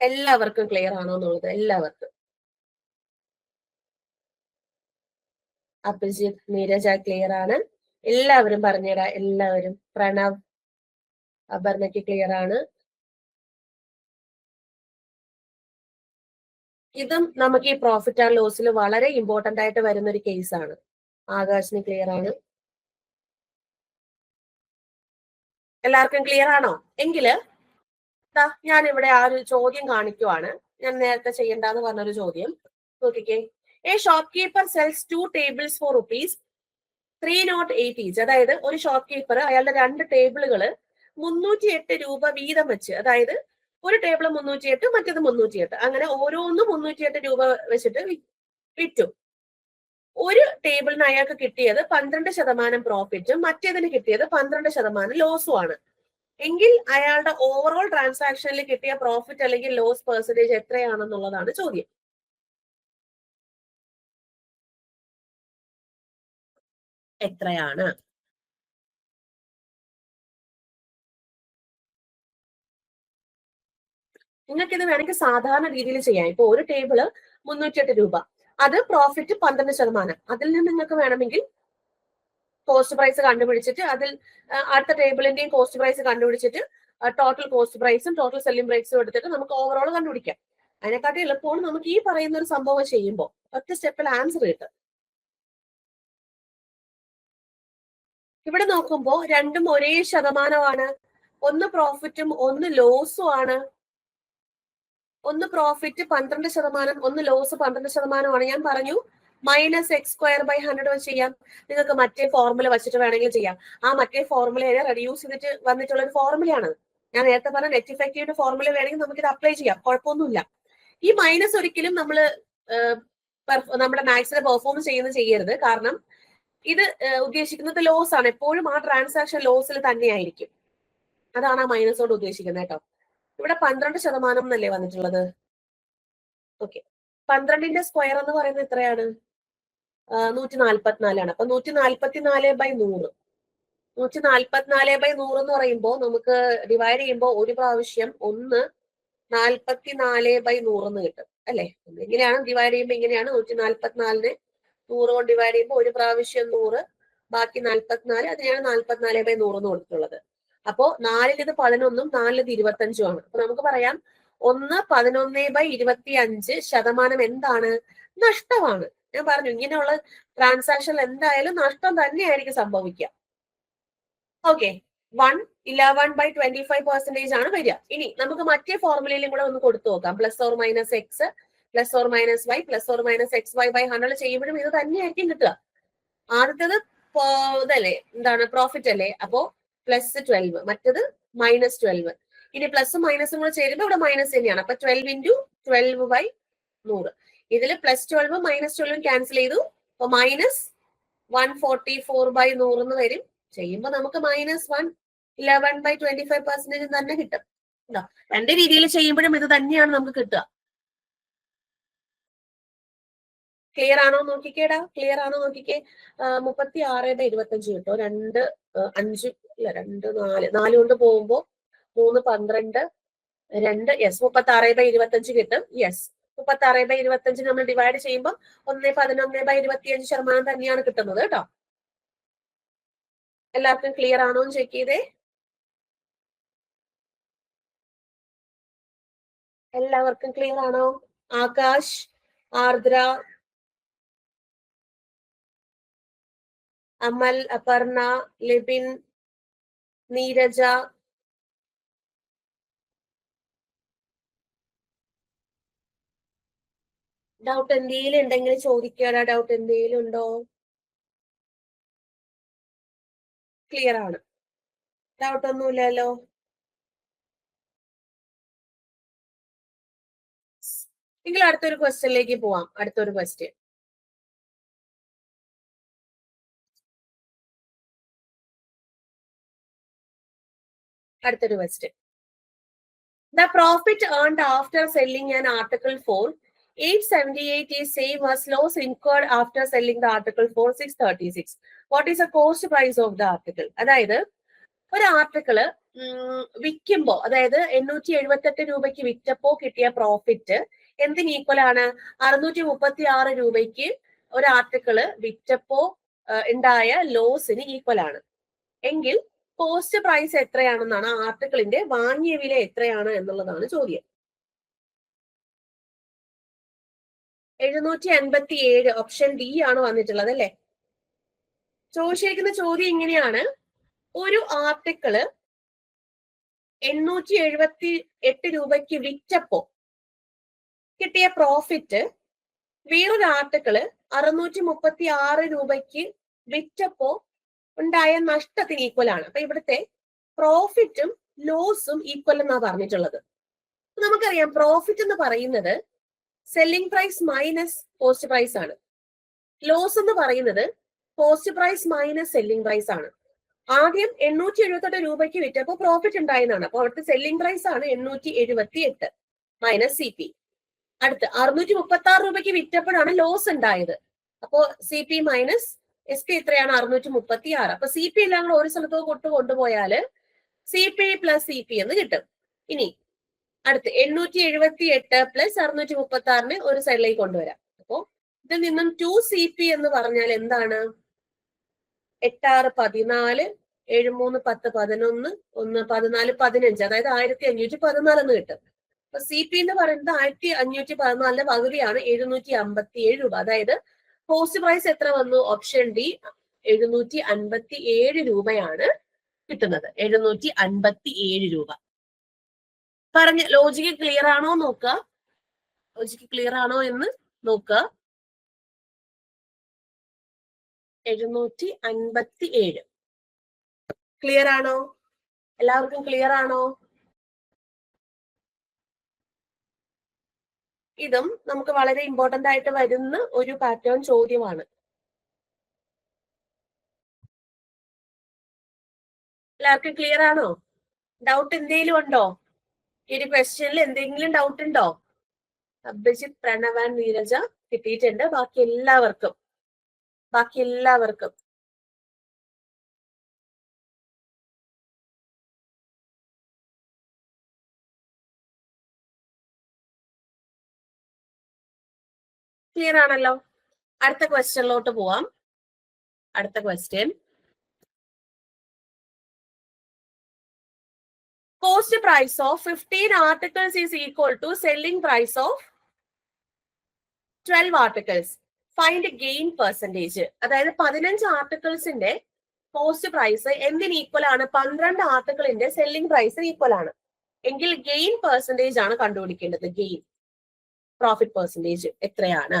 എല്ലാവർക്കും ക്ലിയർ ആണോ എന്നുള്ളത്? എല്ലാവർക്കും. അഭിജിത്ത്, നീരജ ക്ലിയർ ആണ്. എല്ലാവരും പറഞ്ഞുതരാം. എല്ലാവരും. പ്രണവ്, അപർണയ്ക്ക് ക്ലിയർ ആണ്. ഇതും നമുക്ക് ഈ പ്രോഫിറ്റ് ആൻഡ് ലോസിൽ വളരെ ഇമ്പോർട്ടന്റ് ആയിട്ട് വരുന്ന ഒരു കേസാണ്. ആകാശിന് ക്ലിയർ ആണ്. എല്ലാവർക്കും ക്ലിയർ ആണോ? എങ്കില് ഞാൻ ഇവിടെ ആ ഒരു ചോദ്യം കാണിക്കുവാണ്. ഞാൻ നേരത്തെ ചെയ്യേണ്ടെന്ന് പറഞ്ഞൊരു ചോദ്യം നോക്കിക്കേ. A shopkeeper sells 2 tables for ₹308 each. അതായത് ഒരു ഷോപ്പ് കീപ്പർ അയാളുടെ 2 ടേബിളുകള് 308 രൂപ വീതം വെച്ച്, അതായത് ഒരു ടേബിൾ 308, മറ്റേത് 308, അങ്ങനെ ഓരോന്നും 308 രൂപ വെച്ചിട്ട് വിറ്റു. ഒരു ടേബിളിന് അയാൾക്ക് കിട്ടിയത് 12% പ്രോഫിറ്റും മറ്റേതിന് കിട്ടിയത് 12% ലോസും ആണ്. എങ്കിൽ അയാളുടെ ഓവറോൾ ട്രാൻസാക്ഷനിൽ കിട്ടിയ പ്രോഫിറ്റ് അല്ലെങ്കിൽ ലോസ് പെർസെന്റേജ് എത്രയാണെന്നുള്ളതാണ് ചോദ്യം. എത്രയാണ്? നിങ്ങൾക്ക് ഇത് വേണമെങ്കിൽ സാധാരണ രീതിയിൽ ചെയ്യാം. ഇപ്പൊ ഒരു ടേബിള് 308 രൂപ, അത് പ്രോഫിറ്റ് 12%. അതിൽ നിന്ന് നിങ്ങൾക്ക് വേണമെങ്കിൽ കോസ്റ്റ് പ്രൈസ് കണ്ടുപിടിച്ചിട്ട് അതിൽ അടുത്ത ടേബിളിന്റെയും കോസ്റ്റ് പ്രൈസ് കണ്ടുപിടിച്ചിട്ട് ടോട്ടൽ കോസ്റ്റ് പ്രൈസും ടോട്ടൽ സെല്ലിംഗ് പ്രൈസും എടുത്തിട്ട് നമുക്ക് ഓവറോൾ കണ്ടുപിടിക്കാം. അതിനെക്കാട്ടി എളുപ്പമാണ് നമുക്ക് ഈ പറയുന്ന ഒരു സംഭവം ചെയ്യുമ്പോൾ ഒറ്റ സ്റ്റെപ്പിൽ ആൻസർ കിട്ടും. ഇവിടെ നോക്കുമ്പോൾ രണ്ടും ഒരേ ശതമാനമാണ്. ഒന്ന് പ്രോഫിറ്റും ഒന്ന് ലോസും ആണ്. ഒന്ന് പ്രോഫിറ്റ് 12%, ഒന്ന് ലോസ് 12%. ഞാൻ പറഞ്ഞു -x²/100 വെച്ച് ചെയ്യാം. നിങ്ങൾക്ക് മറ്റേ ഫോർമുല വെച്ചിട്ട് വേണമെങ്കിൽ ചെയ്യാം. ആ മറ്റേ ഫോർമുലയെ റെഡ്യൂസ് ചെയ്തിട്ട് വന്നിട്ടുള്ള ഒരു ഫോർമുലയാണ്. ഞാൻ നേരത്തെ പറഞ്ഞ നെറ്റ് ഇഫക്റ്റീവിന്റെ ഫോർമുല വേണമെങ്കിൽ നമുക്ക് ഇത് അപ്ലൈ ചെയ്യാം, കുഴപ്പമൊന്നുമില്ല. ഈ മൈനസ് ഒരിക്കലും നമ്മൾ നമ്മുടെ മാത്സിനെ പെർഫോം ചെയ്യരുത്. കാരണം ഇത് ഉദ്ദേശിക്കുന്നത് ലോസ് ആണ്. എപ്പോഴും ആ ട്രാൻസാക്ഷൻ ലോസിൽ തന്നെയായിരിക്കും. അതാണ് ആ മൈനസ് കൊണ്ട് ഉദ്ദേശിക്കുന്നത് കേട്ടോ. ഇവിടെ 12% എന്നല്ലേ വന്നിട്ടുള്ളത്. ഓക്കെ, 12ന്റെ സ്ക്വയർ എന്ന് പറയുന്നത് എത്രയാണ്? 144 ആണ്. അപ്പൊ 144/100. 144/100 എന്ന് പറയുമ്പോൾ നമുക്ക് ഡിവൈഡ് ചെയ്യുമ്പോൾ ഒരു പ്രാവശ്യം 144/100 എന്ന് കിട്ടും അല്ലെ. ഇങ്ങനെയാണ് ഡിവൈഡ് ചെയ്യുമ്പോൾ ഇങ്ങനെയാണ്. 144നെ 100 കൊണ്ട് ഡിവൈഡ് ചെയ്യുമ്പോൾ ഒരു പ്രാവശ്യം 100, ബാക്കി 44, അതിനെയാണ് 44/100 എന്ന് കൊടുത്തിട്ടുള്ളത്. അപ്പോ 4ൽ ഇത് 11ഉം 4ൽ ഇത് 25ഉം ആണ്. അപ്പൊ നമുക്ക് പറയാം 1/11/25% എന്താണ്? നഷ്ടമാണ്. ഞാൻ പറഞ്ഞു ഇങ്ങനെയുള്ള ട്രാൻസാക്ഷൻ എന്തായാലും നഷ്ടം തന്നെയായിരിക്കും സംഭവിക്കുക. ഓക്കെ, 111/25% ആണ് വരിക. ഇനി നമുക്ക് മറ്റേ ഫോർമുലയിലും കൂടെ ഒന്ന് കൊടുത്തു നോക്കാം. +or - x, +or - y, +or - xy/100 ചെയ്യുമ്പോഴും ഇത് തന്നെയായിരിക്കും കിട്ടുക. ആദ്യത്തേത് ഇതല്ലേ, എന്താണ്, പ്രോഫിറ്റ് അല്ലേ. അപ്പോ +12, മറ്റത് -12. ഇനി പ്ലസും മൈനസും കൂടെ ചേരുമ്പോൾ ഇവിടെ മൈനസ് തന്നെയാണ്. അപ്പൊ 12 × 12/100. ഇതിൽ +12ഉം -12ഉം ക്യാൻസൽ ചെയ്തു. അപ്പൊ -144/100 എന്ന് വരും. ചെയ്യുമ്പോൾ നമുക്ക് -111/25% തന്നെ കിട്ടും. രണ്ട് രീതിയിൽ ചെയ്യുമ്പോഴും ഇത് തന്നെയാണ് നമുക്ക് കിട്ടുക. ക്ലിയർ ആണോ നോക്കിക്കേടാ? ക്ലിയർ ആണോ നോക്കിക്കേ. 36/25 കിട്ടോ. 2 5 ഇല്ല 2 4 4 കൊണ്ട് പോകുമ്പോ 3 12 2 യെസ് 36/25 കിട്ടും. യെസ്, 36/25 നമ്മൾ ഡിവൈഡ് ചെയ്യുമ്പോൾ 1/11/25% തന്നെയാണ് കിട്ടുന്നത് കേട്ടോ. എല്ലാവർക്കും ക്ലിയർ ആണോ എന്ന് ചെക്ക് ചെയ്തേ. എല്ലാവർക്കും ക്ലിയർ ആണോ? ആകാശ്, ആർദ്ര, അമൽ, അപർണ, ലിബിൻ, നീരജ, ഡൗട്ട് എന്തെങ്കിലും ഉണ്ടെങ്കിൽ ചോദിക്കടാ. ഡൗട്ട് എന്തെങ്കിലും ഉണ്ടോ? ക്ലിയർ ആണ്, ഡൗട്ട് ഒന്നുമില്ലല്ലോ. എങ്കിൽ അടുത്തൊരു ക്വസ്റ്റ്യനിലേക്ക് പോവാം. അടുത്തൊരു ക്വസ്റ്റ്യൻ. അടുത്തൊരു question. The profit earned after selling an article for 878 is same as loss incurred after selling the article for 636. What is the cost price of the article? അതായത് ഒരു ആർട്ടിക്കിള് വിൽക്കുമ്പോ, അതായത് 878 രൂപയ്ക്ക് വിറ്റപ്പോ കിട്ടിയ പ്രോഫിറ്റ് എന്തിന് ഈക്വൽ ആണ്? 636 രൂപയ്ക്ക് ഒരു ആർട്ടിക്കിള് വിറ്റപ്പോ ഉണ്ടായ ലോസിന് ഈക്വൽ ആണ്. എങ്കിൽ കോസ്റ്റ് പ്രൈസ് എത്രയാണെന്നാണ്, ആ ആർട്ടിക്കിളിന്റെ വാങ്ങിയ വില എത്രയാണ് എന്നുള്ളതാണ് ചോദ്യം. 787 ഓപ്ഷൻ ഡി ആണ് വന്നിട്ടുള്ളത് അല്ലെ. ചോദിച്ചിരിക്കുന്ന ചോദ്യം ഇങ്ങനെയാണ്: ഒരു ആർട്ടിക്കിള് 878 രൂപയ്ക്ക് വിറ്റപ്പോ കിട്ടിയ പ്രോഫിറ്റ് വേറൊരു ആർട്ടിക്കിള് 636 രൂപയ്ക്ക് വിറ്റപ്പോ ഉണ്ടായ നഷ്ടത്തിന് ഈക്വൽ ആണ്. അപ്പൊ ഇവിടുത്തെ പ്രോഫിറ്റും ലോസും ഈക്വൽ എന്നാ പറഞ്ഞിട്ടുള്ളത്. നമുക്കറിയാം പ്രോഫിറ്റ് എന്ന് പറയുന്നത് selling price minus cost price ആണ്. ലോസ് എന്ന് പറയുന്നത് cost price minus selling price ആണ്. ആദ്യം 878 രൂപയ്ക്ക് വിറ്റപ്പോ പ്രോഫിറ്റ് ഉണ്ടായെന്നാണ്. അപ്പൊ അവിടുത്തെ സെല്ലിംഗ് പ്രൈസ് ആണ് 878 മൈനസ് സി പി. അടുത്ത് 636 രൂപയ്ക്ക് വിറ്റപ്പോഴാണ് ലോസ് ഉണ്ടായത്. അപ്പോ C P minus S P എത്രയാണ്? 636. അപ്പൊ സി പി എല്ലാം കൂടെ ഒരു സ്ഥലത്ത് കൊണ്ടുപോയാല് C P plus C P എന്ന് കിട്ടും. ഇനി അടുത്ത് 878 പ്ലസ് 636 ഒരു സൈഡിലേക്ക് കൊണ്ടുവരാം. അപ്പോ ഇതിൽ നിന്നും 2CP എന്ന് പറഞ്ഞാൽ എന്താണ്? 8 6 14 7 3 10 11 1 14 15, അതായത് 1514 എന്ന് കിട്ടും. അപ്പൊ സി പി എന്ന് പറയുന്നത് 1514 പകുതിയാണ് 757 രൂപ. അതായത് കോസ്റ്റ് പ്രൈസ് എത്ര വന്നു? ഓപ്ഷൻ ഡി 757 രൂപയാണ് കിട്ടുന്നത്. 757 രൂപ. പറഞ്ഞ ലോജിക്ക് ക്ലിയർ ആണോ നോക്കുക, ലോജിക്ക് ക്ലിയർ ആണോ എന്ന് നോക്കുക. 757 ക്ലിയർ ആണോ? എല്ലാവർക്കും ക്ലിയർ ആണോ? ഇതും നമുക്ക് വളരെ ഇമ്പോർട്ടന്റ് ആയിട്ട് വരുന്ന ഒരു പാറ്റേൺ ചോദ്യമാണ്. എല്ലാവർക്കും ക്ലിയർ ആണോ? ഡൗട്ട് എന്തെങ്കിലും ഉണ്ടോ? ഈ ഒരു ക്വസ്റ്റ്യനിൽ എന്തെങ്കിലും ഡൗട്ട് ഉണ്ടോ? അഭിജിത്ത്, പ്രണവ് ആൻഡ് നീരജ കിട്ടിയിട്ടുണ്ട്. ബാക്കി എല്ലാവർക്കും ക്ലിയർ ആണല്ലോ. അടുത്ത ക്വസ്റ്റ്യനിലോട്ട് പോവാം. അടുത്ത question, cost price of 15 articles is equal to selling price of 12 articles. Find gain percentage. അതായത് 15 ആർട്ടിക്കിൾസിന്റെ കോസ്റ്റ് പ്രൈസ് എന്തിന് ഈക്വൽ ആണ്? 12 ആർട്ടിക്കിളിന്റെ സെല്ലിംഗ് പ്രൈസിന് ഈക്വൽ ആണ്. എങ്കിൽ ഗെയിൻ പെർസെന്റേജ് ആണ് കണ്ടുപിടിക്കേണ്ടത്. ഗെയിൻ പ്രോഫിറ്റ് പെർസെന്റേജ് എത്രയാണ്?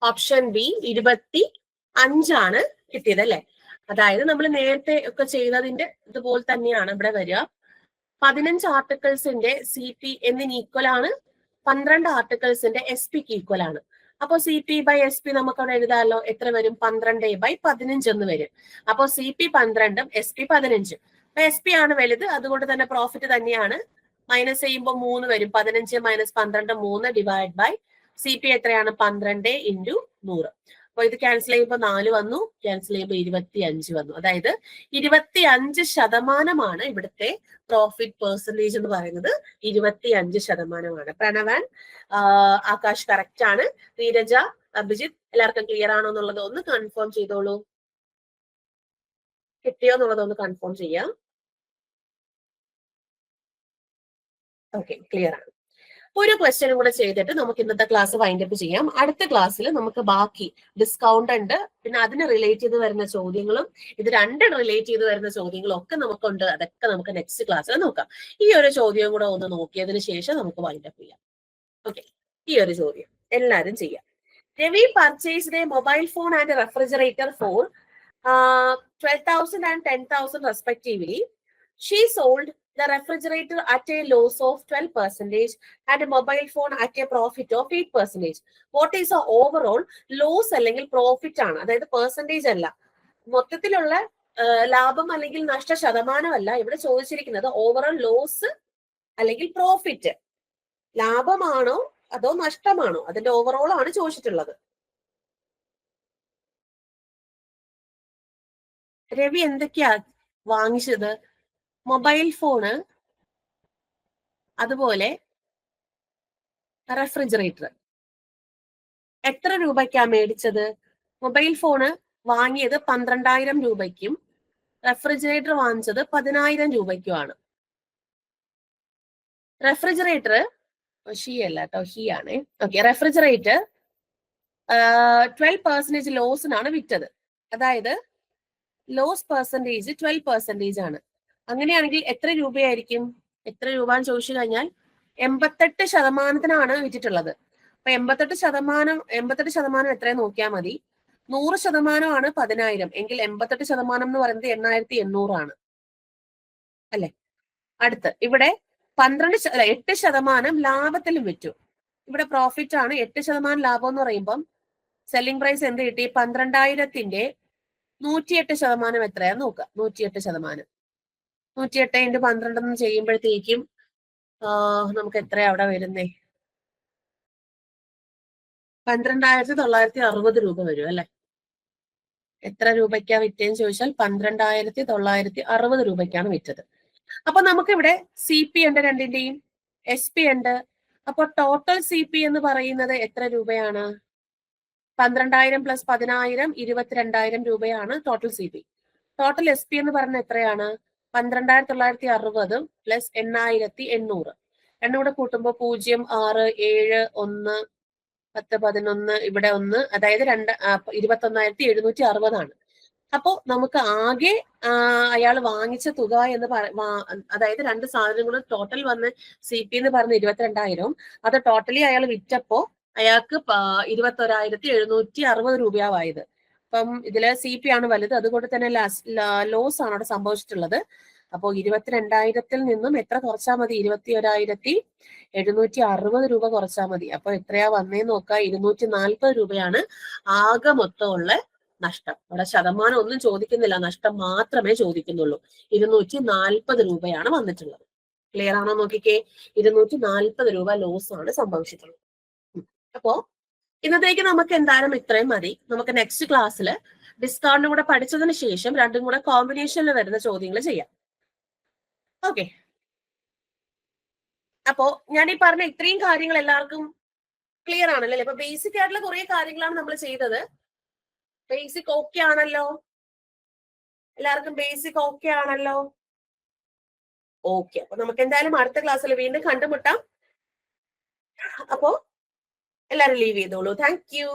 ഓപ്ഷൻ ബി 25 ആണ് കിട്ടിയത് അല്ലെ. അതായത് നമ്മൾ നേരത്തെ ഒക്കെ ചെയ്തതിന്റെ ഇതുപോലെ തന്നെയാണ് ഇവിടെ വരിക. 15 ആർട്ടിക്കിൾസിന്റെ സി പി എന്തിന് ഈക്വൽ ആണ്? 12 ആർട്ടിക്കിൾസിന്റെ എസ് പിക്ക് ഈക്വൽ ആണ്. അപ്പൊ C P by S P നമുക്ക് അവിടെ എഴുതാമല്ലോ. എത്ര വരും? 12/15 എന്ന് വരും. അപ്പൊ സി പി 12 എസ് പി 15. അപ്പൊ എസ് പി ആണ് വലുത്, അതുകൊണ്ട് തന്നെ പ്രോഫിറ്റ് തന്നെയാണ്. മൈനസ് ചെയ്യുമ്പോൾ 3 വരും. 15 minus 12 3 divide by C P എത്രയാണ്? 12 × 100. അപ്പൊ ഇത് ക്യാൻസൽ ചെയ്യുമ്പോൾ 4 വന്നു, ക്യാൻസൽ ചെയ്യുമ്പോൾ 25 വന്നു. അതായത് 25% ഇവിടുത്തെ പ്രോഫിറ്റ് പെർസെന്റേജ് എന്ന് പറയുന്നത്. 25%. പ്രണവൻ, ആകാശ് കറക്റ്റ് ആണ്. നീരജ, അഭിജിത്ത് എല്ലാവർക്കും ക്ലിയർ ആണോ എന്നുള്ളത് ഒന്ന് കൺഫേം ചെയ്തോളൂ. കിട്ടിയോ എന്നുള്ളത് ഒന്ന് കൺഫേം ചെയ്യാം. ഓക്കെ, ക്ലിയർ ആണ്. ഒരു ക്വസ്റ്റ്യനും കൂടെ ചെയ്തിട്ട് നമുക്ക് ഇന്നത്തെ ക്ലാസ് വൈൻഡ് അപ്പ് ചെയ്യാം. അടുത്ത ക്ലാസ്സിൽ നമുക്ക് ബാക്കി ഡിസ്കൗണ്ട് ഉണ്ട്, പിന്നെ അതിന് റിലേറ്റ് ചെയ്ത് വരുന്ന ചോദ്യങ്ങളും ഇത് രണ്ടും റിലേറ്റ് ചെയ്ത് വരുന്ന ചോദ്യങ്ങളും ഒക്കെ നമുക്കുണ്ട്. അതൊക്കെ നമുക്ക് നെക്സ്റ്റ് ക്ലാസ്സിൽ നോക്കാം. ഈ ഒരു ചോദ്യം കൂടെ ഒന്ന് നോക്കിയതിന് ശേഷം നമുക്ക് വൈൻഡ് അപ്പ് ചെയ്യാം. ഓക്കെ, ഈ ഒരു ചോദ്യം എല്ലാവരും ചെയ്യാം. Ravi purchased a mobile phone and refrigerator for 12,000 and 10,000 respectively. She sold the refrigerator at a loss of 12% and a mobile phone at a profit of 8%. What is the overall loss അല്ലെങ്കിൽ profit ആണ്? അതായത് percentage അല്ല, മൊത്തത്തിലുള്ള ലാഭം അല്ലെങ്കിൽ നഷ്ട ശതമാനമല്ല ഇവിടെ ചോദിച്ചിരിക്കുന്നത്. ഓവറോൾ ലോസ് അല്ലെങ്കിൽ പ്രോഫിറ്റ്, ലാഭമാണോ അതോ നഷ്ടമാണോ, അതിന്റെ ഓവറോൾ ആണ് ചോദിച്ചിട്ടുള്ളത്. രവി എന്തൊക്കെയാ വാങ്ങിച്ചത്? മൊബൈൽ ഫോണ്, അതുപോലെ റെഫ്രിജറേറ്റർ. എത്ര രൂപയ്ക്കാ മേടിച്ചത്? മൊബൈൽ ഫോണ് വാങ്ങിയത് 12,000 രൂപയ്ക്കും റെഫ്രിജറേറ്റർ വാങ്ങിച്ചത് 10,000 രൂപയ്ക്കുമാണ്. റെഫ്രിജറേറ്റർ അല്ല കേട്ടോ, ആണ്. ഓക്കെ, റെഫ്രിജറേറ്റർ 12% ലോസിനാണ് വിറ്റത്. അതായത് ലോസ് പെർസെൻറ്റേജ് 12% ആണ്. അങ്ങനെയാണെങ്കിൽ എത്ര രൂപയായിരിക്കും? എത്ര രൂപ എന്ന് ചോദിച്ചു കഴിഞ്ഞാൽ 88% വിറ്റിട്ടുള്ളത്. അപ്പൊ 88% എത്രയും നോക്കിയാൽ മതി. 100% 10,000 എങ്കിൽ 88% എന്ന് പറയുന്നത് 8,800 അല്ലെ? അടുത്ത് ഇവിടെ 8% ലാഭത്തിലും വിറ്റു. ഇവിടെ പ്രോഫിറ്റ് ആണ്. 8% ലാഭം എന്ന് പറയുമ്പം സെല്ലിംഗ് പ്രൈസ് എന്ത് കിട്ടി? 12,000ന്റെ 108% എത്രയാ നോക്കുക. 108%. 108 × 12 ചെയ്യുമ്പോഴത്തേക്കും നമുക്ക് എത്രയാ അവിടെ വരുന്നേ? 12,960 രൂപ വരും അല്ലെ? എത്ര രൂപയ്ക്കാ വിറ്റേന്ന് ചോദിച്ചാൽ 12,960 രൂപയ്ക്കാണ് വിറ്റത്. അപ്പൊ നമുക്കിവിടെ സി പി ഉണ്ട്, രണ്ടിന്റെയും എസ് പി ഉണ്ട്. അപ്പൊ ടോട്ടൽ സി പി എന്ന് പറയുന്നത് എത്ര രൂപയാണ്? 12,000 + 10,000 22,000 രൂപയാണ് total C P. Total S P എന്ന് പറഞ്ഞ എത്രയാണ്? 12,960 + 8,800. രണ്ടും കൂടെ കൂട്ടുമ്പോൾ 0, 6, 7, 1, 10, 11 ഇവിടെ 1, അതായത് 21,760 ആണ്. അപ്പോ നമുക്ക് ആകെ അയാൾ വാങ്ങിച്ച തുക എന്ന് അതായത് രണ്ട് സാധനങ്ങളും ടോട്ടൽ വന്ന് സി പി എന്ന് പറഞ്ഞ 22,000. അത് ടോട്ടലി അയാൾ വിറ്റപ്പോ അയാൾക്ക് 21,760 രൂപയാവായത്. അപ്പം ഇതില് സി പി ആണ് വലുത്, അതുകൊണ്ട് തന്നെ ലോസ് ആണ് അവിടെ സംഭവിച്ചിട്ടുള്ളത്. അപ്പോ 22,000-ൽ നിന്നും എത്ര കുറച്ചാൽ മതി? 21,760 രൂപ കുറച്ചാൽ മതി. അപ്പൊ എത്രയാ വന്നേന്ന് നോക്കാം. 240 രൂപയാണ് ആകെ മൊത്തമുള്ള നഷ്ടം. അവിടെ ശതമാനം ഒന്നും ചോദിക്കുന്നില്ല, നഷ്ടം മാത്രമേ ചോദിക്കുന്നുള്ളൂ. 240 രൂപയാണ് വന്നിട്ടുള്ളത്. ക്ലിയർ ആണോ നോക്കിക്കേ? 240 രൂപ ലോസ് ആണ് സംഭവിച്ചിട്ടുള്ളത്. അപ്പോ ഇന്നത്തേക്ക് നമുക്ക് എന്തായാലും ഇത്രയും മതി. നമുക്ക് നെക്സ്റ്റ് ക്ലാസ്സിൽ ഡിസ്കൗണ്ടും കൂടെ പഠിച്ചതിന് ശേഷം രണ്ടും കൂടെ കോമ്പിനേഷനിൽ വരുന്ന ചോദ്യങ്ങൾ ചെയ്യാം. ഓക്കെ. അപ്പോ ഞാൻ ഈ പറഞ്ഞ ഇത്രയും കാര്യങ്ങൾ എല്ലാവർക്കും ക്ലിയർ ആണല്ലോ? ഇപ്പൊ ബേസിക് ആയിട്ടുള്ള കുറെ കാര്യങ്ങളാണ് നമ്മൾ ചെയ്തത്. ബേസിക് ഓക്കെ ആണല്ലോ? എല്ലാവർക്കും ബേസിക് ഓക്കെ ആണല്ലോ? ഓക്കെ. അപ്പൊ നമുക്ക് എന്തായാലും അടുത്ത ക്ലാസ്സിൽ വീണ്ടും കണ്ടുമുട്ടാം. അപ്പോ എല്ലാവരും ലീവ് ചെയ്തോളൂ. Thank you.